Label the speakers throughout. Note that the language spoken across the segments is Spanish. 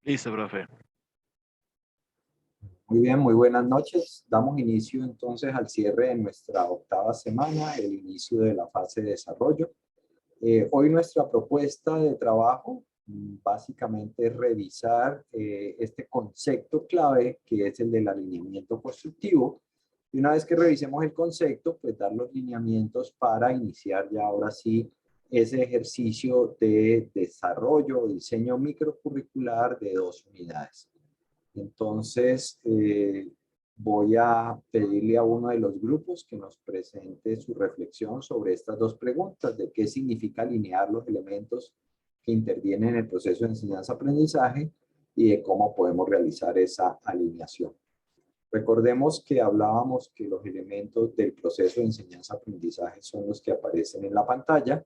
Speaker 1: Listo, profe.
Speaker 2: Muy bien, muy buenas noches. Damos inicio entonces al cierre de nuestra octava semana, el inicio de la fase de desarrollo. Hoy nuestra propuesta de trabajo básicamente es revisar este concepto clave que es el del alineamiento constructivo. Y una vez que revisemos el concepto, pues dar los lineamientos para iniciar ya ahora sí ese ejercicio de desarrollo o diseño microcurricular de 2 unidades. Entonces, voy a pedirle a uno de los grupos que nos presente su reflexión sobre estas dos preguntas, de qué significa alinear los elementos que intervienen en el proceso de enseñanza-aprendizaje y de cómo podemos realizar esa alineación. Recordemos que hablábamos que los elementos del proceso de enseñanza-aprendizaje son los que aparecen en la pantalla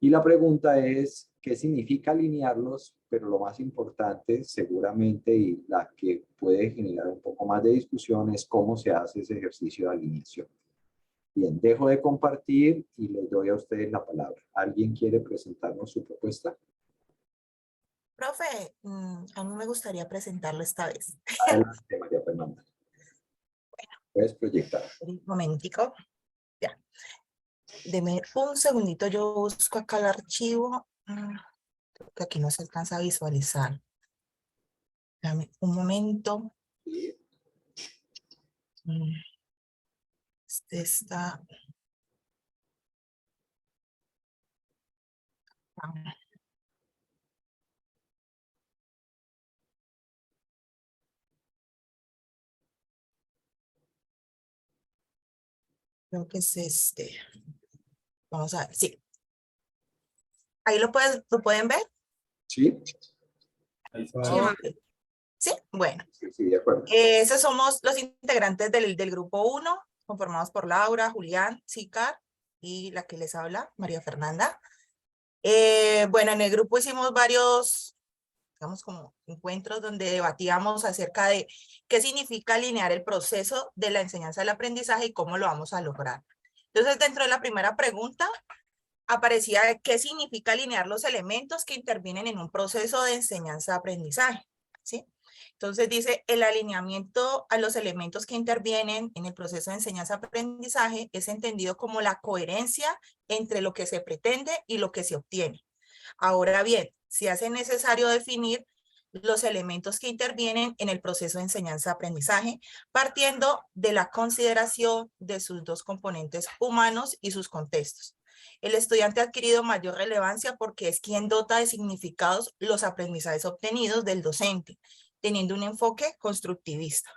Speaker 2: y la pregunta es, ¿qué significa alinearlos? Pero lo más importante, seguramente, y la que puede generar un poco más de discusión, es cómo se hace ese ejercicio de alineación. Bien, dejo de compartir y les doy a ustedes la palabra. ¿Alguien quiere presentarnos su propuesta?
Speaker 3: Profe, a mí me gustaría presentarlo esta vez.
Speaker 2: Adelante, María Fernanda. Puedes proyectar.
Speaker 3: Un momentico. Ya. Deme un segundito, yo busco acá el archivo. Creo que aquí no se alcanza a visualizar. Dame un momento. Este está... Creo que es este. Vamos a ver, sí. ¿Ahí lo pueden ver?
Speaker 2: Sí.
Speaker 3: Okay. Sí, bueno.
Speaker 2: Sí, de acuerdo.
Speaker 3: Esos somos los integrantes del grupo 1, conformados por Laura, Julián, Sicar y la que les habla, María Fernanda. Bueno, en el grupo hicimos varios, digamos, como encuentros donde debatíamos acerca de qué significa alinear el proceso de la enseñanza del aprendizaje y cómo lo vamos a lograr. Entonces, dentro de la primera pregunta, aparecía qué significa alinear los elementos que intervienen en un proceso de enseñanza-aprendizaje, ¿sí? Entonces dice, el alineamiento a los elementos que intervienen en el proceso de enseñanza-aprendizaje es entendido como la coherencia entre lo que se pretende y lo que se obtiene. Ahora bien, se hace necesario definir los elementos que intervienen en el proceso de enseñanza-aprendizaje, partiendo de la consideración de sus dos componentes humanos y sus contextos. El estudiante ha adquirido mayor relevancia porque es quien dota de significados los aprendizajes obtenidos del docente, teniendo un enfoque constructivista.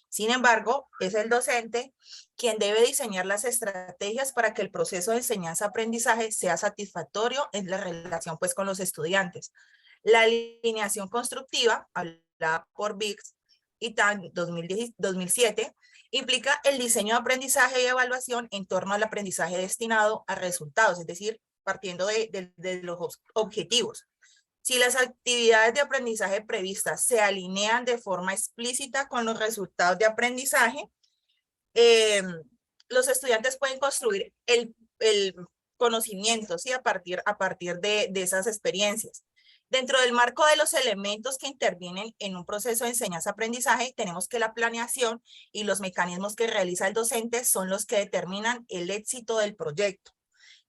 Speaker 3: Sin embargo, es el docente quien debe diseñar las estrategias para que el proceso de enseñanza-aprendizaje sea satisfactorio en la relación pues, con los estudiantes. La alineación constructiva, hablada por Biggs y TAN 2007, implica el diseño de aprendizaje y evaluación en torno al aprendizaje destinado a resultados, es decir, partiendo de los objetivos. Si las actividades de aprendizaje previstas se alinean de forma explícita con los resultados de aprendizaje, los estudiantes pueden construir el conocimiento, ¿sí? a partir de esas experiencias. Dentro del marco de los elementos que intervienen en un proceso de enseñanza-aprendizaje, tenemos que la planeación y los mecanismos que realiza el docente son los que determinan el éxito del proyecto.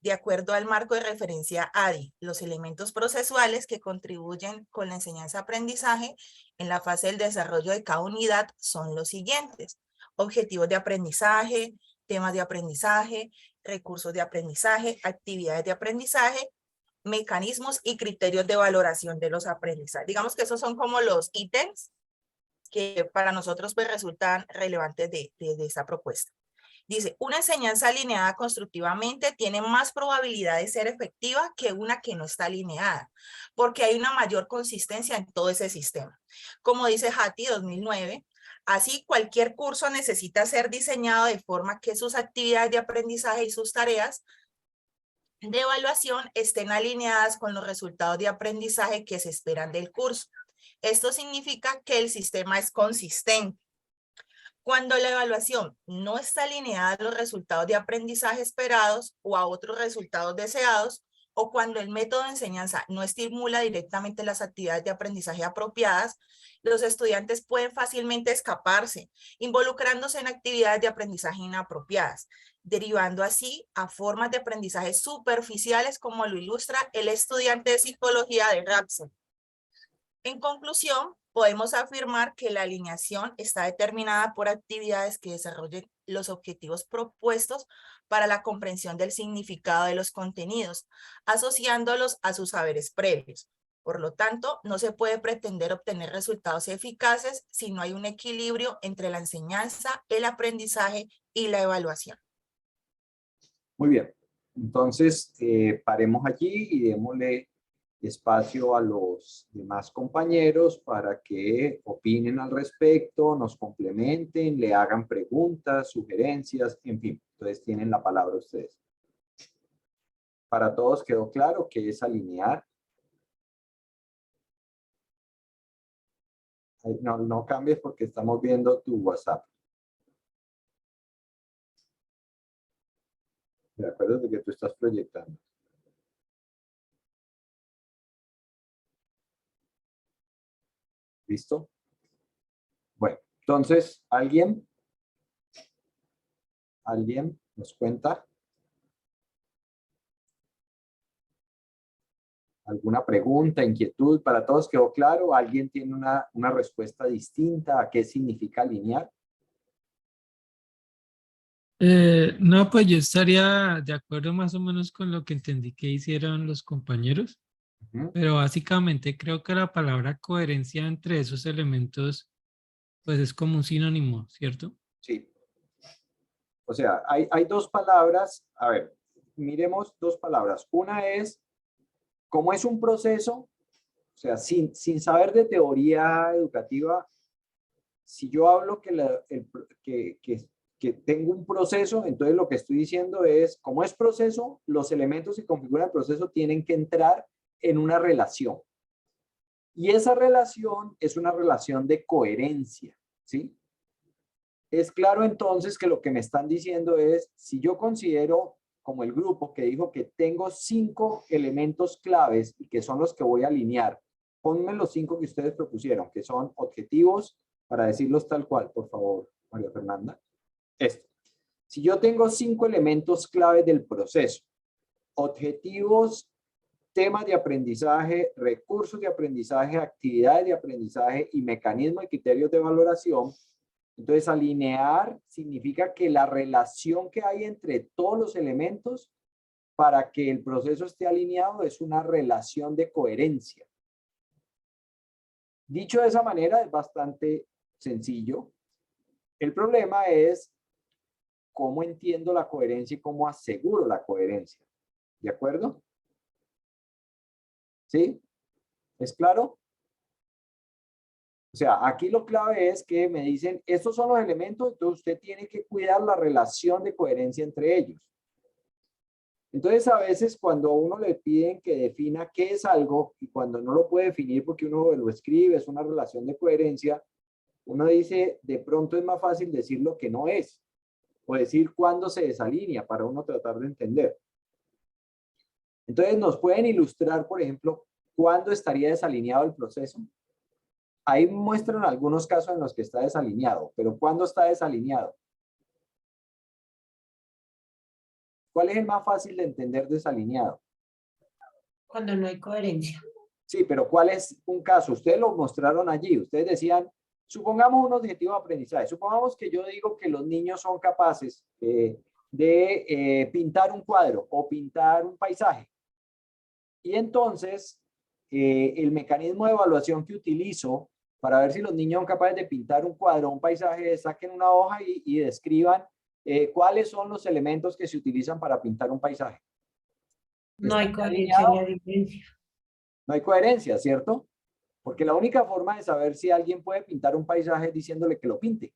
Speaker 3: De acuerdo al marco de referencia ADI, los elementos procesuales que contribuyen con la enseñanza-aprendizaje en la fase del desarrollo de cada unidad son los siguientes: objetivos de aprendizaje, temas de aprendizaje, recursos de aprendizaje, actividades de aprendizaje, mecanismos y criterios de valoración de los aprendizajes. Digamos que esos son como los ítems que para nosotros pues resultan relevantes de esta propuesta. Dice, una enseñanza alineada constructivamente tiene más probabilidad de ser efectiva que una que no está alineada, porque hay una mayor consistencia en todo ese sistema. Como dice Hattie 2009, así cualquier curso necesita ser diseñado de forma que sus actividades de aprendizaje y sus tareas de evaluación estén alineadas con los resultados de aprendizaje que se esperan del curso. Esto significa que el sistema es consistente. Cuando la evaluación no está alineada a los resultados de aprendizaje esperados o a otros resultados deseados, o cuando el método de enseñanza no estimula directamente las actividades de aprendizaje apropiadas, los estudiantes pueden fácilmente escaparse, involucrándose en actividades de aprendizaje inapropiadas, derivando así a formas de aprendizaje superficiales como lo ilustra el estudiante de psicología de Rapson. En conclusión, podemos afirmar que la alineación está determinada por actividades que desarrollen los objetivos propuestos para la comprensión del significado de los contenidos, asociándolos a sus saberes previos. Por lo tanto, no se puede pretender obtener resultados eficaces si no hay un equilibrio entre la enseñanza, el aprendizaje y la evaluación.
Speaker 2: Muy bien. Entonces, paremos allí y démosle espacio a los demás compañeros para que opinen al respecto, nos complementen, le hagan preguntas, sugerencias, en fin. Entonces tienen la palabra ustedes. Para todos quedó claro qué es alinear. No, no cambies porque estamos viendo tu WhatsApp. ¿De acuerdo? De que tú estás proyectando. ¿Listo? Bueno, entonces, ¿alguien nos cuenta? ¿Alguna pregunta, inquietud? ¿Para todos quedó claro? ¿Alguien tiene una respuesta distinta a qué significa alinear?
Speaker 1: No, pues yo estaría de acuerdo más o menos con lo que entendí que hicieron los compañeros, pero básicamente creo que la palabra coherencia entre esos elementos pues es como un sinónimo, ¿cierto?
Speaker 2: Sí. O sea, hay dos palabras. A ver, miremos dos palabras. Una es, como es un proceso, o sea, sin saber de teoría educativa, si yo hablo que tengo un proceso, entonces lo que estoy diciendo es, como es proceso, los elementos que configuran el proceso tienen que entrar en una relación. Y esa relación es una relación de coherencia, ¿sí? Es claro entonces que lo que me están diciendo es, si yo considero, como el grupo que dijo que tengo 5 elementos claves y que son los que voy a alinear, ponme los 5 que ustedes propusieron, que son objetivos, para decirlos tal cual, por favor, María Fernanda. Esto. Si yo tengo 5 elementos claves del proceso, objetivos, temas de aprendizaje, recursos de aprendizaje, actividades de aprendizaje y mecanismos y criterios de valoración, entonces alinear significa que la relación que hay entre todos los elementos para que el proceso esté alineado es una relación de coherencia. Dicho de esa manera es bastante sencillo. El problema es cómo entiendo la coherencia y cómo aseguro la coherencia. ¿De acuerdo? ¿Sí? ¿Es claro? O sea, aquí lo clave es que me dicen, estos son los elementos, entonces usted tiene que cuidar la relación de coherencia entre ellos. Entonces, a veces cuando a uno le piden que defina qué es algo y cuando no lo puede definir porque uno lo escribe, es una relación de coherencia, uno dice, de pronto es más fácil decir lo que no es o decir cuándo se desalinea para uno tratar de entender. Entonces, ¿nos pueden ilustrar, por ejemplo, cuándo estaría desalineado el proceso? Ahí muestran algunos casos en los que está desalineado, pero ¿cuándo está desalineado? ¿Cuál es el más fácil de entender desalineado?
Speaker 4: Cuando no hay coherencia.
Speaker 2: Sí, pero ¿cuál es un caso? Ustedes lo mostraron allí. Ustedes decían, supongamos un objetivo de aprendizaje. Supongamos que yo digo que los niños son capaces de pintar un cuadro o pintar un paisaje. Y entonces, el mecanismo de evaluación que utilizo para ver si los niños son capaces de pintar un cuadro o un paisaje, saquen una hoja y describan cuáles son los elementos que se utilizan para pintar un paisaje.
Speaker 4: No hay coherencia en la evidencia.
Speaker 2: No hay coherencia, ¿cierto? Porque la única forma de saber si alguien puede pintar un paisaje es diciéndole que lo pinte.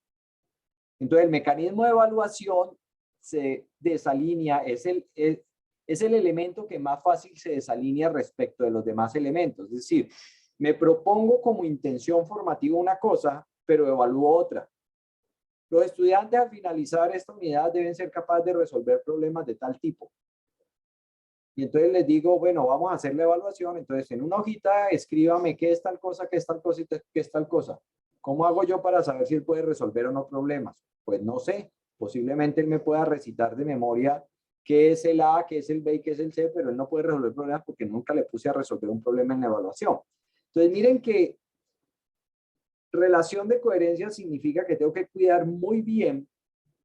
Speaker 2: Entonces, el mecanismo de evaluación se desalinea, es el elemento que más fácil se desalinea respecto de los demás elementos. Es decir, me propongo como intención formativa una cosa, pero evalúo otra. Los estudiantes al finalizar esta unidad deben ser capaces de resolver problemas de tal tipo. Y entonces les digo, bueno, vamos a hacer la evaluación. Entonces, en una hojita, escríbame qué es tal cosa, qué es tal cosa y qué es tal cosa. ¿Cómo hago yo para saber si él puede resolver o no problemas? Pues no sé. Posiblemente él me pueda recitar de memoria qué es el A, qué es el B y qué es el C, pero él no puede resolver problemas porque nunca le puse a resolver un problema en la evaluación. Entonces, miren que relación de coherencia significa que tengo que cuidar muy bien,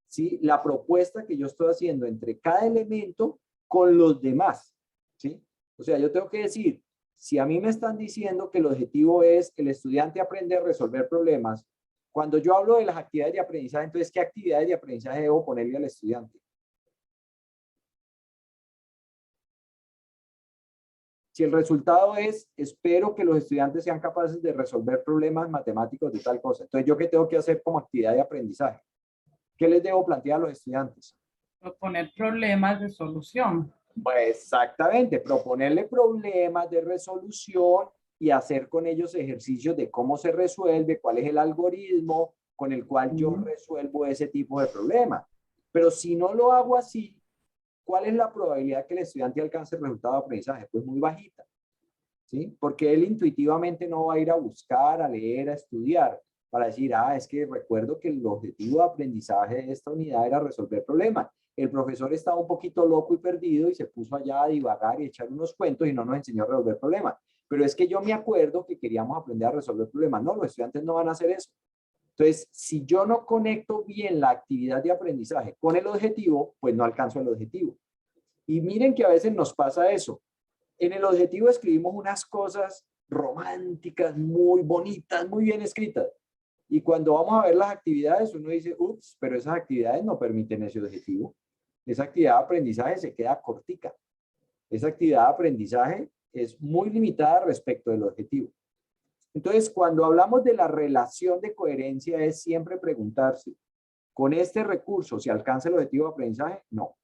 Speaker 2: ¿sí?, la propuesta que yo estoy haciendo entre cada elemento con los demás, ¿sí? O sea, yo tengo que decir, si a mí me están diciendo que el objetivo es que el estudiante aprende a resolver problemas, cuando yo hablo de las actividades de aprendizaje, entonces, ¿qué actividades de aprendizaje debo ponerle al estudiante? Si el resultado es, espero que los estudiantes sean capaces de resolver problemas matemáticos de tal cosa, entonces, ¿yo qué tengo que hacer como actividad de aprendizaje? ¿Qué les debo plantear a los estudiantes?
Speaker 5: Proponer problemas de solución.
Speaker 2: Pues exactamente, proponerle problemas de resolución y hacer con ellos ejercicios de cómo se resuelve, cuál es el algoritmo con el cual yo resuelvo ese tipo de problema. Pero si no lo hago así, ¿cuál es la probabilidad que el estudiante alcance el resultado de aprendizaje? Pues muy bajita, ¿sí? Porque él intuitivamente no va a ir a buscar, a leer, a estudiar para decir, ah, es que recuerdo que el objetivo de aprendizaje de esta unidad era resolver problemas. El profesor estaba un poquito loco y perdido y se puso allá a divagar y echar unos cuentos y no nos enseñó a resolver problemas. Pero es que yo me acuerdo que queríamos aprender a resolver problemas. No, los estudiantes no van a hacer eso. Entonces, si yo no conecto bien la actividad de aprendizaje con el objetivo, pues no alcanzo el objetivo. Y miren que a veces nos pasa eso. En el objetivo escribimos unas cosas románticas, muy bonitas, muy bien escritas. Y cuando vamos a ver las actividades, uno dice, ups, pero esas actividades no permiten ese objetivo. Esa actividad de aprendizaje se queda cortica. Esa actividad de aprendizaje es muy limitada respecto del objetivo. Entonces, cuando hablamos de la relación de coherencia, es siempre preguntarse, ¿con este recurso se alcanza el objetivo de aprendizaje? No.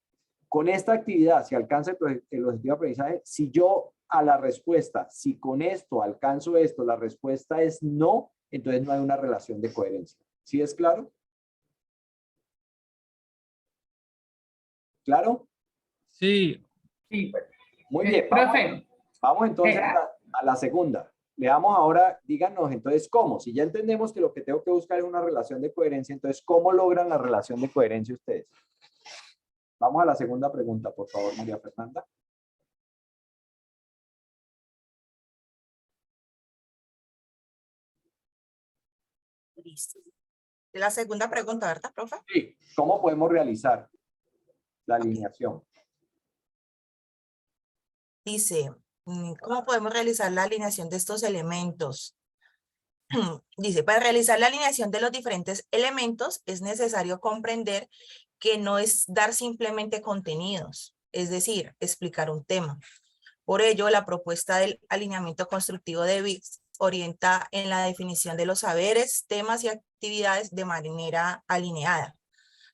Speaker 2: Con esta actividad se alcanza el objetivo de aprendizaje. Si yo a la respuesta, si con esto alcanzo esto, la respuesta es no, entonces no hay una relación de coherencia. ¿Sí es claro? ¿Claro?
Speaker 1: Sí.
Speaker 5: Sí.
Speaker 2: Muy bien.
Speaker 5: Profe.
Speaker 2: Vamos entonces a la segunda. Leamos ahora, díganos entonces cómo. Si ya entendemos que lo que tengo que buscar es una relación de coherencia, entonces, ¿cómo logran la relación de coherencia ustedes? Vamos a la segunda pregunta, por favor, María Fernanda.
Speaker 3: Listo. La segunda pregunta, ¿verdad, profe?
Speaker 2: Sí. ¿Cómo podemos realizar la alineación?
Speaker 3: Dice, ¿cómo podemos realizar la alineación de estos elementos? Dice, para realizar la alineación de los diferentes elementos es necesario comprender que no es dar simplemente contenidos, es decir, explicar un tema. Por ello, la propuesta del alineamiento constructivo de BICS orienta en la definición de los saberes, temas y actividades de manera alineada.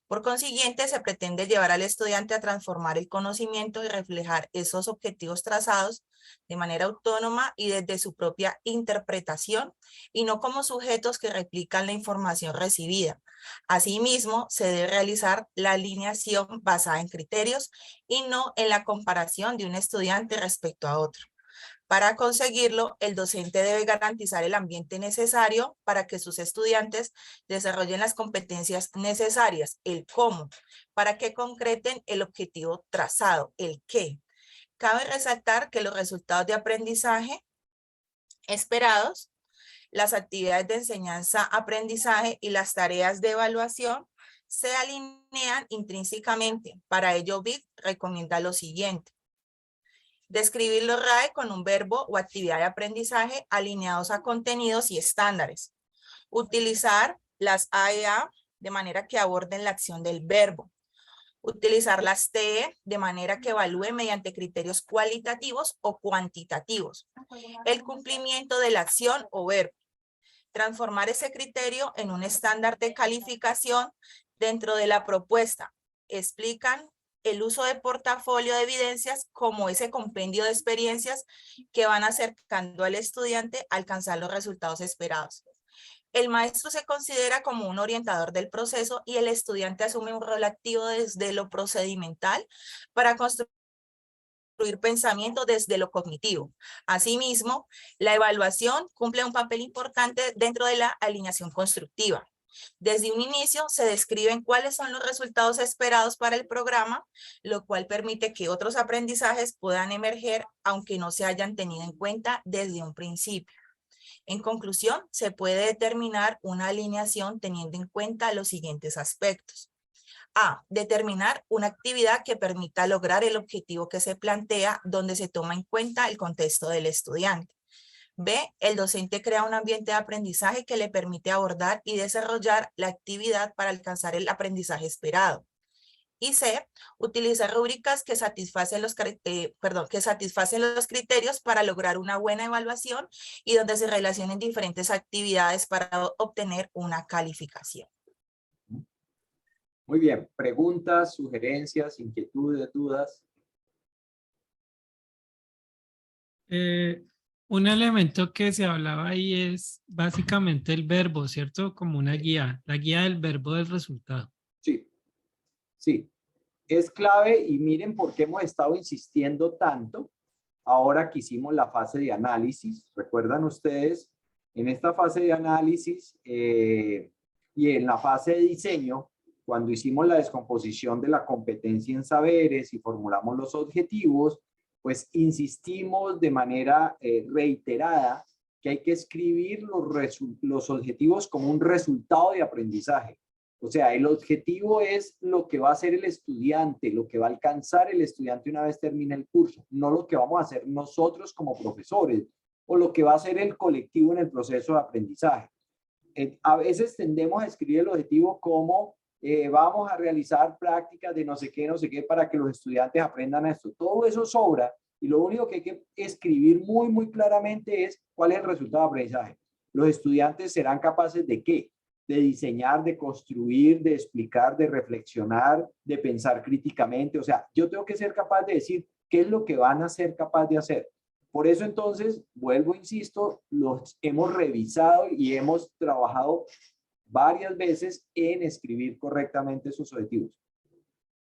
Speaker 3: Por consiguiente, se pretende llevar al estudiante a transformar el conocimiento y reflejar esos objetivos trazados de manera autónoma y desde su propia interpretación, y no como sujetos que replican la información recibida. Asimismo, se debe realizar la alineación basada en criterios y no en la comparación de un estudiante respecto a otro. Para conseguirlo, el docente debe garantizar el ambiente necesario para que sus estudiantes desarrollen las competencias necesarias, el cómo, para que concreten el objetivo trazado, el qué. Cabe resaltar que los resultados de aprendizaje esperados, las actividades de enseñanza-aprendizaje y las tareas de evaluación se alinean intrínsecamente. Para ello, BIC recomienda lo siguiente: describir los RAE con un verbo o actividad de aprendizaje alineados a contenidos y estándares. Utilizar las AEA de manera que aborden la acción del verbo. Utilizar las TE de manera que evalúe mediante criterios cualitativos o cuantitativos el cumplimiento de la acción o verbo. Transformar ese criterio en un estándar de calificación dentro de la propuesta. Explican el uso de portafolio de evidencias como ese compendio de experiencias que van acercando al estudiante a alcanzar los resultados esperados. El maestro se considera como un orientador del proceso y el estudiante asume un rol activo desde lo procedimental para construir construir pensamiento desde lo cognitivo. Asimismo, la evaluación cumple un papel importante dentro de la alineación constructiva. Desde un inicio se describen cuáles son los resultados esperados para el programa, lo cual permite que otros aprendizajes puedan emerger aunque no se hayan tenido en cuenta desde un principio. En conclusión, se puede determinar una alineación teniendo en cuenta los siguientes aspectos. A. Determinar una actividad que permita lograr el objetivo que se plantea, donde se toma en cuenta el contexto del estudiante. B. El docente crea un ambiente de aprendizaje que le permite abordar y desarrollar la actividad para alcanzar el aprendizaje esperado. Y C. Utiliza rúbricas que satisfacen los criterios para lograr una buena evaluación y donde se relacionen diferentes actividades para obtener una calificación.
Speaker 2: Muy bien. ¿Preguntas, sugerencias, inquietudes, dudas?
Speaker 1: Un elemento que se hablaba ahí es básicamente el verbo, ¿cierto? Como una guía, la guía del verbo del resultado.
Speaker 2: Sí, sí. Es clave y miren por qué hemos estado insistiendo tanto ahora que hicimos la fase de análisis. ¿Recuerdan ustedes? En esta fase de análisis y en la fase de diseño, cuando hicimos la descomposición de la competencia en saberes y formulamos los objetivos, pues insistimos de manera reiterada que hay que escribir los objetivos como un resultado de aprendizaje. O sea, el objetivo es lo que va a hacer el estudiante, lo que va a alcanzar el estudiante una vez termine el curso, no lo que vamos a hacer nosotros como profesores o lo que va a hacer el colectivo en el proceso de aprendizaje. A veces tendemos a escribir el objetivo como vamos a realizar prácticas de no sé qué para que los estudiantes aprendan esto. Todo eso sobra y lo único que hay que escribir muy claramente es cuál es el resultado de aprendizaje. Los estudiantes serán capaces de ¿qué? De diseñar, de construir, de explicar, de reflexionar, de pensar críticamente. O sea, yo tengo que ser capaz de decir qué es lo que van a ser capaz de hacer. Por eso entonces, vuelvo, insisto, los hemos revisado y hemos trabajado varias veces en escribir correctamente sus objetivos.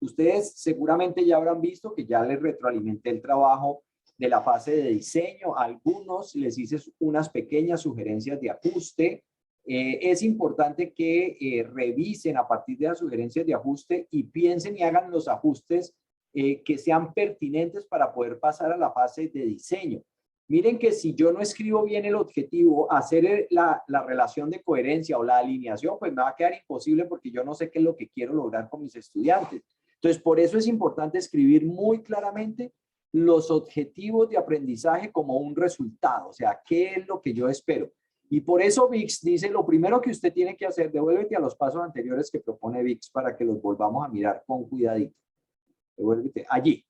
Speaker 2: Ustedes seguramente ya habrán visto que ya les retroalimenté el trabajo de la fase de diseño. A algunos les hice unas pequeñas sugerencias de ajuste. Es importante que revisen a partir de las sugerencias de ajuste y piensen y hagan los ajustes que sean pertinentes para poder pasar a la fase de diseño. Miren que si yo no escribo bien el objetivo, hacer la relación de coherencia o la alineación, pues me va a quedar imposible porque yo no sé qué es lo que quiero lograr con mis estudiantes. Entonces, por eso es importante escribir muy claramente los objetivos de aprendizaje como un resultado, o sea, qué es lo que yo espero. Y por eso VIX dice, lo primero que usted tiene que hacer, devuélvete a los pasos anteriores que propone VIX para que los volvamos a mirar con cuidadito. Devuélvete allí.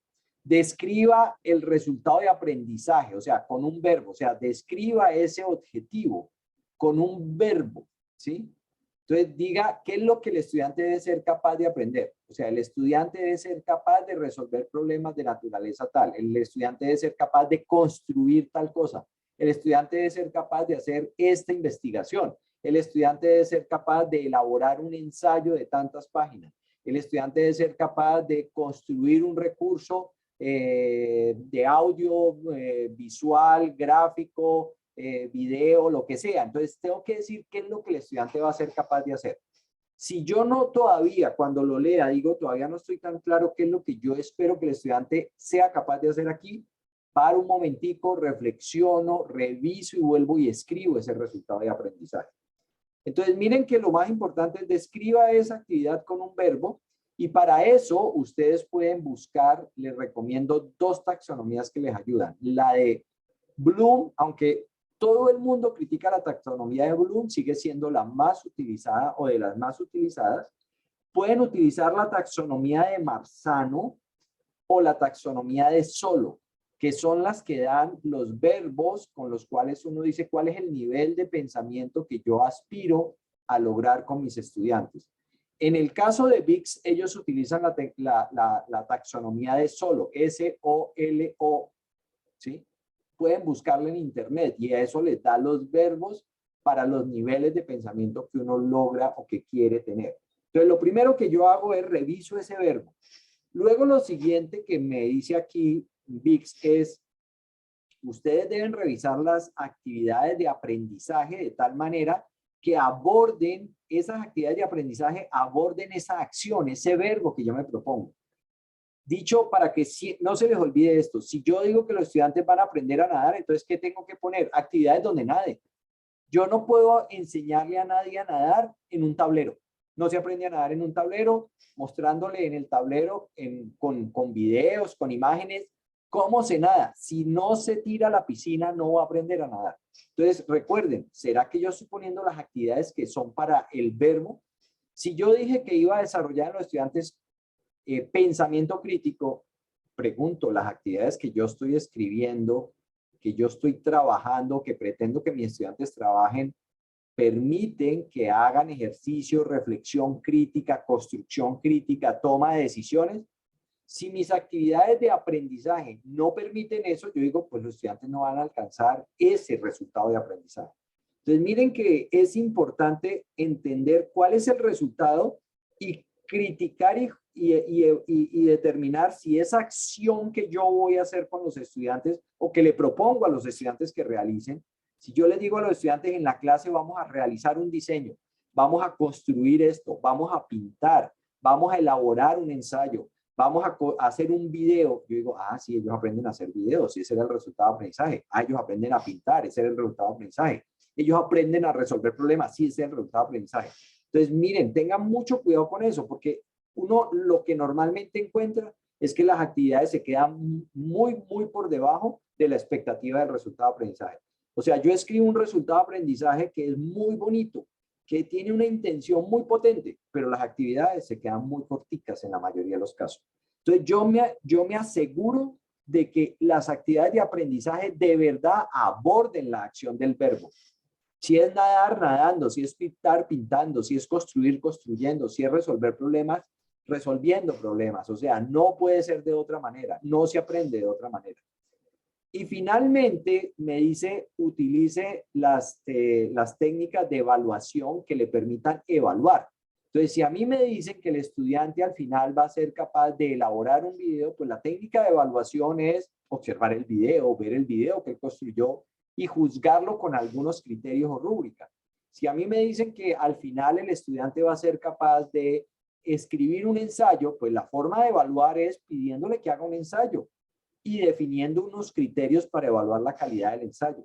Speaker 2: Describa el resultado de aprendizaje, o sea, con un verbo, o sea, describa ese objetivo con un verbo, ¿sí? Entonces, diga qué es lo que el estudiante debe ser capaz de aprender. O sea, el estudiante debe ser capaz de resolver problemas de naturaleza tal. El estudiante debe ser capaz de construir tal cosa. El estudiante debe ser capaz de hacer esta investigación. El estudiante debe ser capaz de elaborar un ensayo de tantas páginas. El estudiante debe ser capaz de construir un recurso de audio, visual, gráfico, video, lo que sea. Entonces, tengo que decir qué es lo que el estudiante va a ser capaz de hacer. Si yo no todavía, cuando lo lea, digo, todavía no estoy tan claro qué es lo que yo espero que el estudiante sea capaz de hacer aquí, paro un momentico, reflexiono, reviso y vuelvo y escribo ese resultado de aprendizaje. Entonces, miren que lo más importante es describa esa actividad con un verbo y para eso ustedes pueden buscar, les recomiendo dos taxonomías que les ayudan. La de Bloom, aunque todo el mundo critica la taxonomía de Bloom, sigue siendo la más utilizada o de las más utilizadas. Pueden utilizar la taxonomía de Marzano o la taxonomía de Solo, que son las que dan los verbos con los cuales uno dice cuál es el nivel de pensamiento que yo aspiro a lograr con mis estudiantes. En el caso de VIX, ellos utilizan la taxonomía de Solo, S-O-L-O, ¿sí? Pueden buscarlo en internet y eso les da los verbos para los niveles de pensamiento que uno logra o que quiere tener. Entonces, lo primero que yo hago es reviso ese verbo. Luego, lo siguiente que me dice aquí VIX es, ustedes deben revisar las actividades de aprendizaje de tal manera que aborden esas actividades de aprendizaje, aborden esa acción, ese verbo que yo me propongo. Dicho para que no se les olvide esto, si yo digo que los estudiantes van a aprender a nadar, entonces ¿qué tengo que poner? Actividades donde nade. Yo no puedo enseñarle a nadie a nadar en un tablero. No se aprende a nadar en un tablero, mostrándole en el tablero con videos, con imágenes, cómo se nada. Si no se tira a la piscina, no va a aprender a nadar. Entonces, recuerden, ¿será que yo estoy poniendo las actividades que son para el verbo? Si yo dije que iba a desarrollar en los estudiantes pensamiento crítico, pregunto, las actividades que yo estoy escribiendo, que yo estoy trabajando, que pretendo que mis estudiantes trabajen, permiten que hagan ejercicio, reflexión crítica, construcción crítica, toma de decisiones. Si mis actividades de aprendizaje no permiten eso, yo digo, pues los estudiantes no van a alcanzar ese resultado de aprendizaje. Entonces, miren que es importante entender cuál es el resultado y criticar y determinar si esa acción que yo voy a hacer con los estudiantes o que le propongo a los estudiantes que realicen, si yo les digo a los estudiantes en la clase vamos a realizar un diseño, vamos a construir esto, vamos a pintar, vamos a elaborar un ensayo, vamos a hacer un video, yo digo, ah, sí, ellos aprenden a hacer videos, ese era el resultado de aprendizaje. Ah, ellos aprenden a pintar, ese era el resultado de aprendizaje. Ellos aprenden a resolver problemas, sí, ese es el resultado de aprendizaje. Entonces, miren, tengan mucho cuidado con eso, porque uno lo que normalmente encuentra es que las actividades se quedan muy por debajo de la expectativa del resultado de aprendizaje. O sea, yo escribo un resultado de aprendizaje que es muy bonito, que tiene una intención muy potente, pero las actividades se quedan muy corticas en la mayoría de los casos. Entonces, yo me aseguro de que las actividades de aprendizaje de verdad aborden la acción del verbo. Si es nadar, nadando, si es pintar, pintando, si es construir, construyendo, si es resolver problemas, resolviendo problemas. O sea, no puede ser de otra manera, no se aprende de otra manera. Y finalmente me dice, utilice las técnicas de evaluación que le permitan evaluar. Entonces, si a mí me dicen que el estudiante al final va a ser capaz de elaborar un video, pues la técnica de evaluación es observar el video, ver el video que él construyó y juzgarlo con algunos criterios o rúbricas. Si a mí me dicen que al final el estudiante va a ser capaz de escribir un ensayo, pues la forma de evaluar es pidiéndole que haga un ensayo y definiendo unos criterios para evaluar la calidad del ensayo.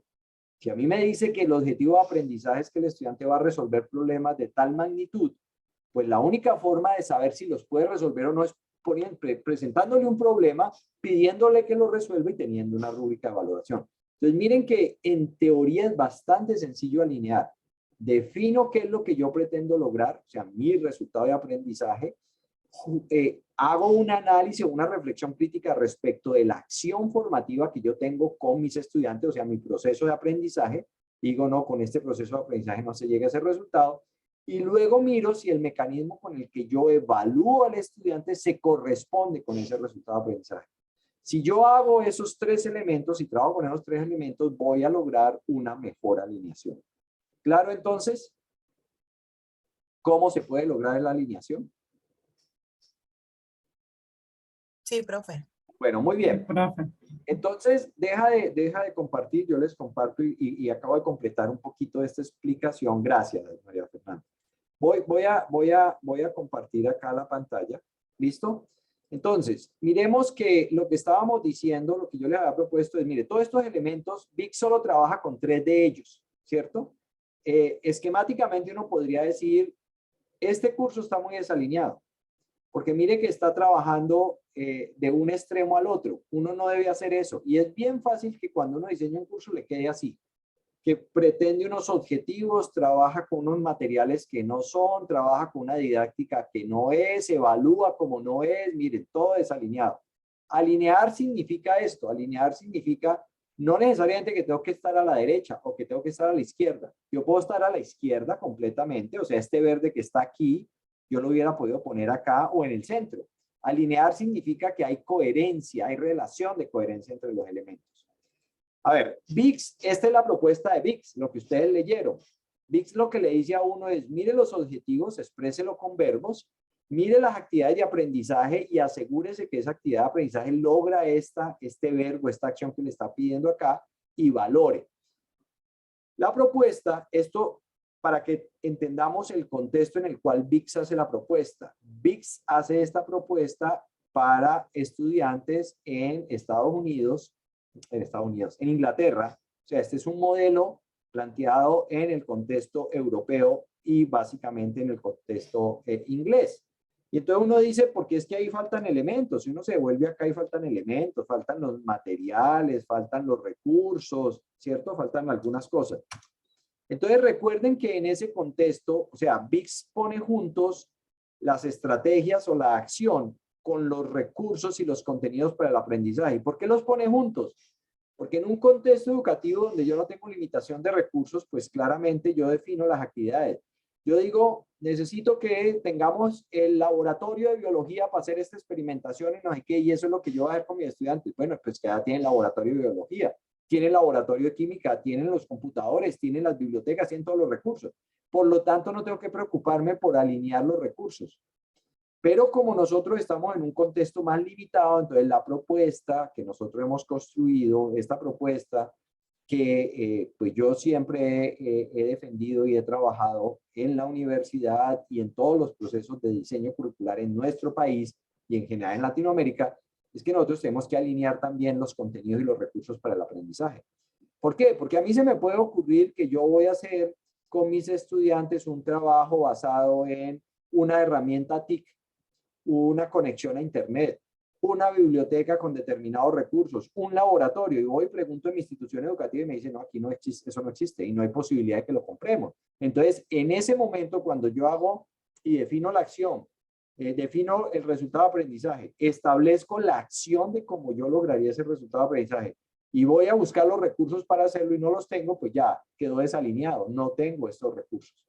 Speaker 2: Si a mí me dice que el objetivo de aprendizaje es que el estudiante va a resolver problemas de tal magnitud, pues la única forma de saber si los puede resolver o no es presentándole un problema, pidiéndole que lo resuelva y teniendo una rúbrica de evaluación. Entonces miren que en teoría es bastante sencillo alinear. Defino qué es lo que yo pretendo lograr, o sea, mi resultado de aprendizaje, hago un análisis o una reflexión crítica respecto de la acción formativa que yo tengo con mis estudiantes, o sea, mi proceso de aprendizaje. Digo, no, con este proceso de aprendizaje no se llega a ese resultado. Y luego miro si el mecanismo con el que yo evalúo al estudiante se corresponde con ese resultado de aprendizaje. Si yo hago esos tres elementos y trabajo con esos tres elementos, voy a lograr una mejor alineación. ¿Claro entonces? ¿Cómo se puede lograr la alineación?
Speaker 3: Sí, profe.
Speaker 2: Bueno, muy bien.
Speaker 5: Profe.
Speaker 2: Entonces, deja de compartir, yo les comparto y acabo de completar un poquito de esta explicación. Gracias, María Fernanda. Voy a compartir acá la pantalla. ¿Listo? Entonces, miremos que lo que estábamos diciendo, lo que yo les había propuesto es, mire, todos estos elementos, VIX solo trabaja con 3 de ellos, ¿cierto? Esquemáticamente uno podría decir, este curso está muy desalineado, porque mire que está trabajando de un extremo al otro. Uno no debe hacer eso. Y es bien fácil que cuando uno diseña un curso le quede así, que pretende unos objetivos, trabaja con unos materiales que no son, trabaja con una didáctica que no es, evalúa como no es, miren, todo desalineado. Alinear significa esto, alinear significa no necesariamente que tengo que estar a la derecha o que tengo que estar a la izquierda. Yo puedo estar a la izquierda completamente, o sea, este verde que está aquí, yo lo hubiera podido poner acá o en el centro. Alinear significa que hay coherencia, hay relación de coherencia entre los elementos. A ver, VIX, esta es la propuesta de VIX, lo que ustedes leyeron. VIX lo que le dice a uno es, mire los objetivos, expréselo con verbos Mire las actividades de aprendizaje y asegúrese que esa actividad de aprendizaje logra este verbo, esta acción que le está pidiendo acá y valore. La propuesta, esto para que entendamos el contexto en el cual VIX hace la propuesta. VIX hace esta propuesta para estudiantes en en Inglaterra. O sea, este es un modelo planteado en el contexto europeo y básicamente en el contexto inglés. Y entonces uno dice, porque es que ahí faltan elementos. Si uno se vuelve acá y faltan elementos, faltan los materiales, faltan los recursos, ¿cierto? Faltan algunas cosas. Entonces recuerden que en ese contexto, o sea, VIX pone juntos las estrategias o la acción con los recursos y los contenidos para el aprendizaje. ¿Y por qué los pone juntos? Porque en un contexto educativo donde yo no tengo limitación de recursos, pues claramente yo defino las actividades. Yo digo, necesito que tengamos el laboratorio de biología para hacer esta experimentación y no sé qué, y eso es lo que yo voy a hacer con mis estudiantes. Bueno, pues que ya tienen laboratorio de biología, tienen laboratorio de química, tienen los computadores, tienen las bibliotecas, tienen todos los recursos. Por lo tanto, no tengo que preocuparme por alinear los recursos. Pero como nosotros estamos en un contexto más limitado, entonces la propuesta que nosotros hemos construido, esta propuesta que pues yo siempre he defendido y he trabajado en la universidad y en todos los procesos de diseño curricular en nuestro país y en general en Latinoamérica, es que nosotros tenemos que alinear también los contenidos y los recursos para el aprendizaje. ¿Por qué? Porque a mí se me puede ocurrir que yo voy a hacer con mis estudiantes un trabajo basado en una herramienta TIC, una conexión a internet, una biblioteca con determinados recursos, un laboratorio, y voy y pregunto en mi institución educativa y me dicen, no, aquí no existe, eso no existe y no hay posibilidad de que lo compremos. Entonces, en ese momento, cuando yo hago y defino la acción, defino el resultado de aprendizaje, establezco la acción de cómo yo lograría ese resultado de aprendizaje y voy a buscar los recursos para hacerlo y no los tengo, pues ya quedó desalineado, no tengo estos recursos.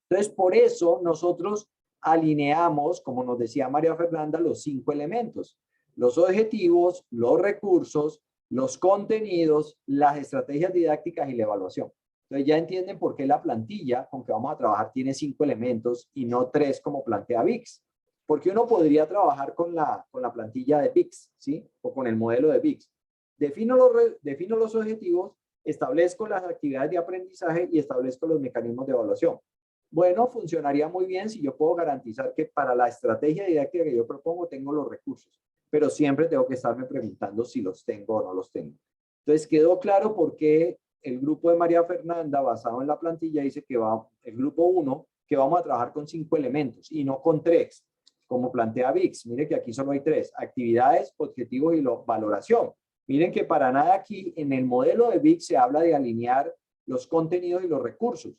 Speaker 2: Entonces, por eso nosotros alineamos, como nos decía María Fernanda, los 5 elementos: los objetivos, los recursos, los contenidos, las estrategias didácticas y la evaluación. Entonces ya entienden por qué la plantilla con que vamos a trabajar tiene 5 elementos y no 3 como plantea VIX. Porque uno podría trabajar con la plantilla de VIX, ¿sí? O con el modelo de VIX. Defino los objetivos, establezco las actividades de aprendizaje y establezco los mecanismos de evaluación. Bueno, funcionaría muy bien si yo puedo garantizar que para la estrategia didáctica que yo propongo tengo los recursos, pero siempre tengo que estarme preguntando si los tengo o no los tengo. Entonces quedó claro por qué el grupo de María Fernanda, basado en la plantilla, dice que el grupo 1, que vamos a trabajar con 5 elementos y no con 3, como plantea VIX. Mire que aquí solo hay 3, actividades, objetivos y valoración. Miren que para nada aquí en el modelo de VIX se habla de alinear los contenidos y los recursos.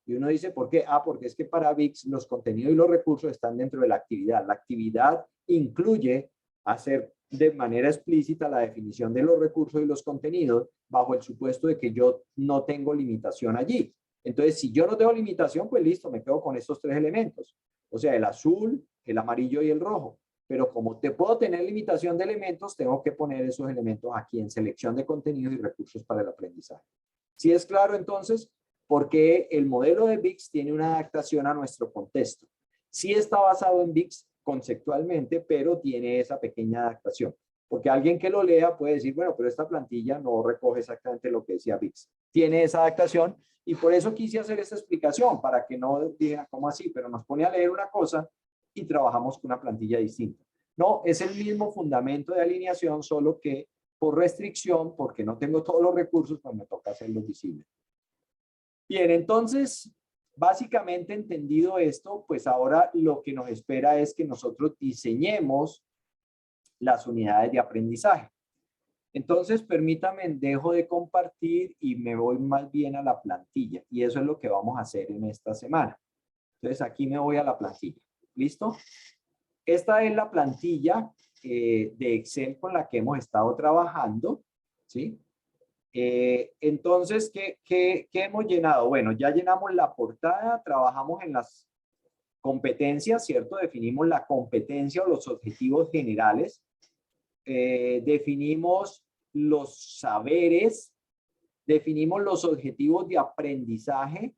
Speaker 2: Y uno dice, ¿por qué? Ah, porque es que para VIX los contenidos y los recursos están dentro de la actividad. La actividad incluye hacer de manera explícita la definición de los recursos y los contenidos bajo el supuesto de que yo no tengo limitación allí. Entonces, si yo no tengo limitación, pues listo, me quedo con estos 3 elementos. O sea, el azul, el amarillo y el rojo. Pero como te puedo tener limitación de elementos, tengo que poner esos elementos aquí en selección de contenidos y recursos para el aprendizaje. ¿Sí es claro entonces? Porque el modelo de VIX tiene una adaptación a nuestro contexto. Sí está basado en VIX conceptualmente, pero tiene esa pequeña adaptación. Porque alguien que lo lea puede decir, bueno, pero esta plantilla no recoge exactamente lo que decía VIX. Tiene esa adaptación y por eso quise hacer esta explicación, para que no digan cómo así, pero nos pone a leer una cosa y trabajamos con una plantilla distinta. No, es el mismo fundamento de alineación, solo que por restricción, porque no tengo todos los recursos, pues me toca hacerlos visibles. Bien, entonces, básicamente entendido esto, pues ahora lo que nos espera es que nosotros diseñemos las unidades de aprendizaje. Entonces, permítame, dejo de compartir y me voy más bien a la plantilla. Y eso es lo que vamos a hacer en esta semana. Entonces, aquí me voy a la plantilla. ¿Listo? Esta es la plantilla de Excel con la que hemos estado trabajando, ¿sí? Entonces, ¿qué hemos llenado? Bueno, ya llenamos la portada, trabajamos en las competencias, ¿cierto? Definimos la competencia o los objetivos generales, definimos los saberes, definimos los objetivos de aprendizaje,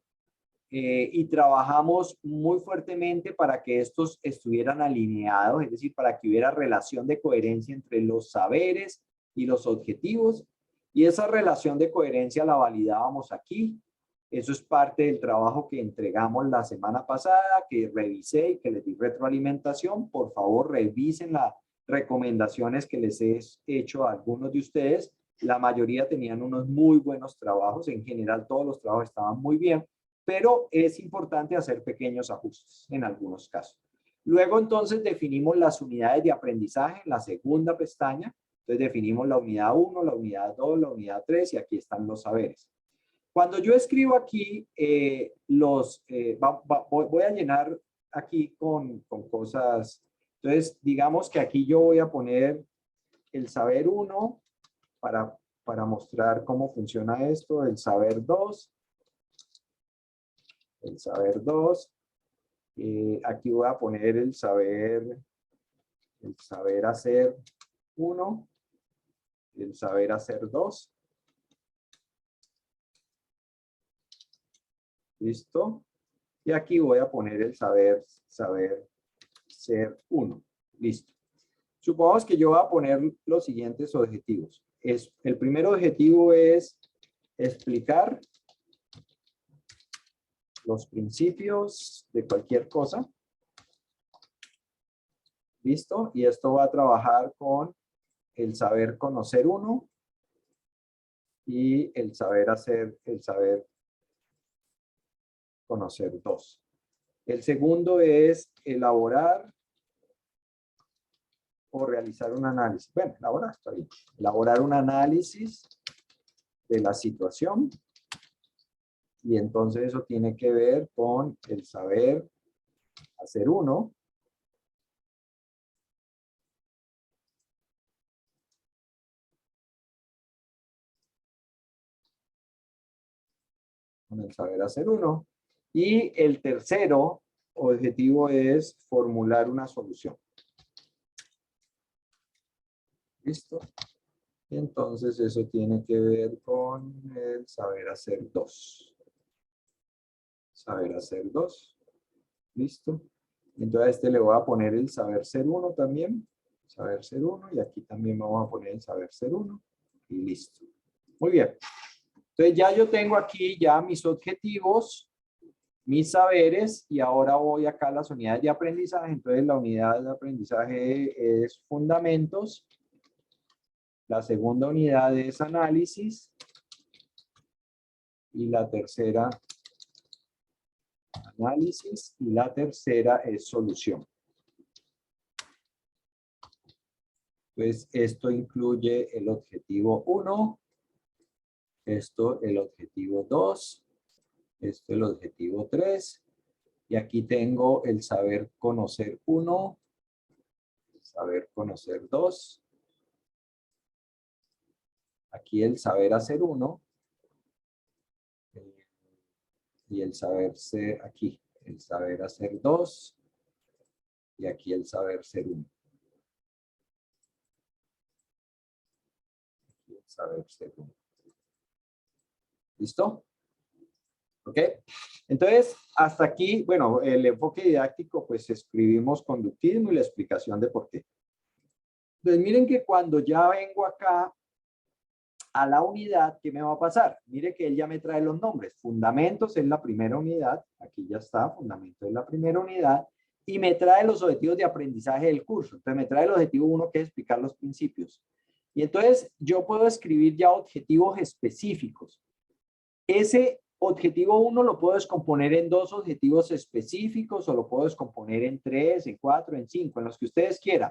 Speaker 2: y trabajamos muy fuertemente para que estos estuvieran alineados, es decir, para que hubiera relación de coherencia entre los saberes y los objetivos. Y esa relación de coherencia la validábamos aquí. Eso es parte del trabajo que entregamos la semana pasada, que revisé y que les di retroalimentación. Por favor, revisen las recomendaciones que les he hecho a algunos de ustedes. La mayoría tenían unos muy buenos trabajos. En general, todos los trabajos estaban muy bien, pero es importante hacer pequeños ajustes en algunos casos. Luego, entonces, definimos las unidades de aprendizaje en la segunda pestaña. Entonces, definimos la unidad 1, la unidad 2, la unidad 3 y aquí están los saberes. Cuando yo escribo aquí, voy a llenar aquí con cosas. Entonces, digamos que aquí yo voy a poner el saber 1 para mostrar cómo funciona esto, el saber 2. El saber 2. Aquí voy a poner el saber hacer 1, el saber hacer 2. ¿Listo? Y aquí voy a poner el saber ser 1. Listo. Supongamos que yo voy a poner los siguientes objetivos. El primer objetivo es explicar los principios de cualquier cosa. ¿Listo? Y esto va a trabajar con el saber conocer 1 y el saber conocer 2. El segundo es elaborar o realizar un análisis. Bueno, elaborar, está bien. Elaborar un análisis de la situación. Y entonces eso tiene que ver con el saber hacer 1. Con el saber hacer 1. Y el tercero objetivo es formular una solución. ¿Listo? Y entonces eso tiene que ver con el saber hacer 2. Saber hacer 2. ¿Listo? Entonces a este le voy a poner el saber ser 1 también. Saber ser 1. Y aquí también vamos a poner el saber ser 1. Y listo. Muy bien. Entonces ya yo tengo aquí ya mis objetivos, mis saberes, y ahora voy acá a las unidades de aprendizaje. Entonces la unidad de aprendizaje es fundamentos. La segunda unidad es análisis. Y la tercera, análisis. Y la tercera es solución. Entonces esto incluye el objetivo 1. Esto el objetivo 2. Esto el objetivo 3. Y aquí tengo el saber conocer 1. Saber conocer 2. Aquí el saber hacer 1. Y el saber ser aquí. El saber hacer 2. Y aquí el saber ser 1. Aquí el saber ser 1. ¿Listo? ¿Ok? Entonces, hasta aquí, bueno, el enfoque didáctico, pues escribimos conductismo y la explicación de por qué. Entonces, miren que cuando ya vengo acá a la unidad, ¿qué me va a pasar? Mire que él ya me trae los nombres. Fundamentos es la primera unidad. Aquí ya está, fundamentos es la primera unidad. Y me trae los objetivos de aprendizaje del curso. Entonces, me trae el objetivo 1, que es explicar los principios. Y entonces, yo puedo escribir ya objetivos específicos. Ese objetivo 1 lo puedo descomponer en 2 objetivos específicos, o lo puedo descomponer en 3, en 4, en 5, en los que ustedes quieran.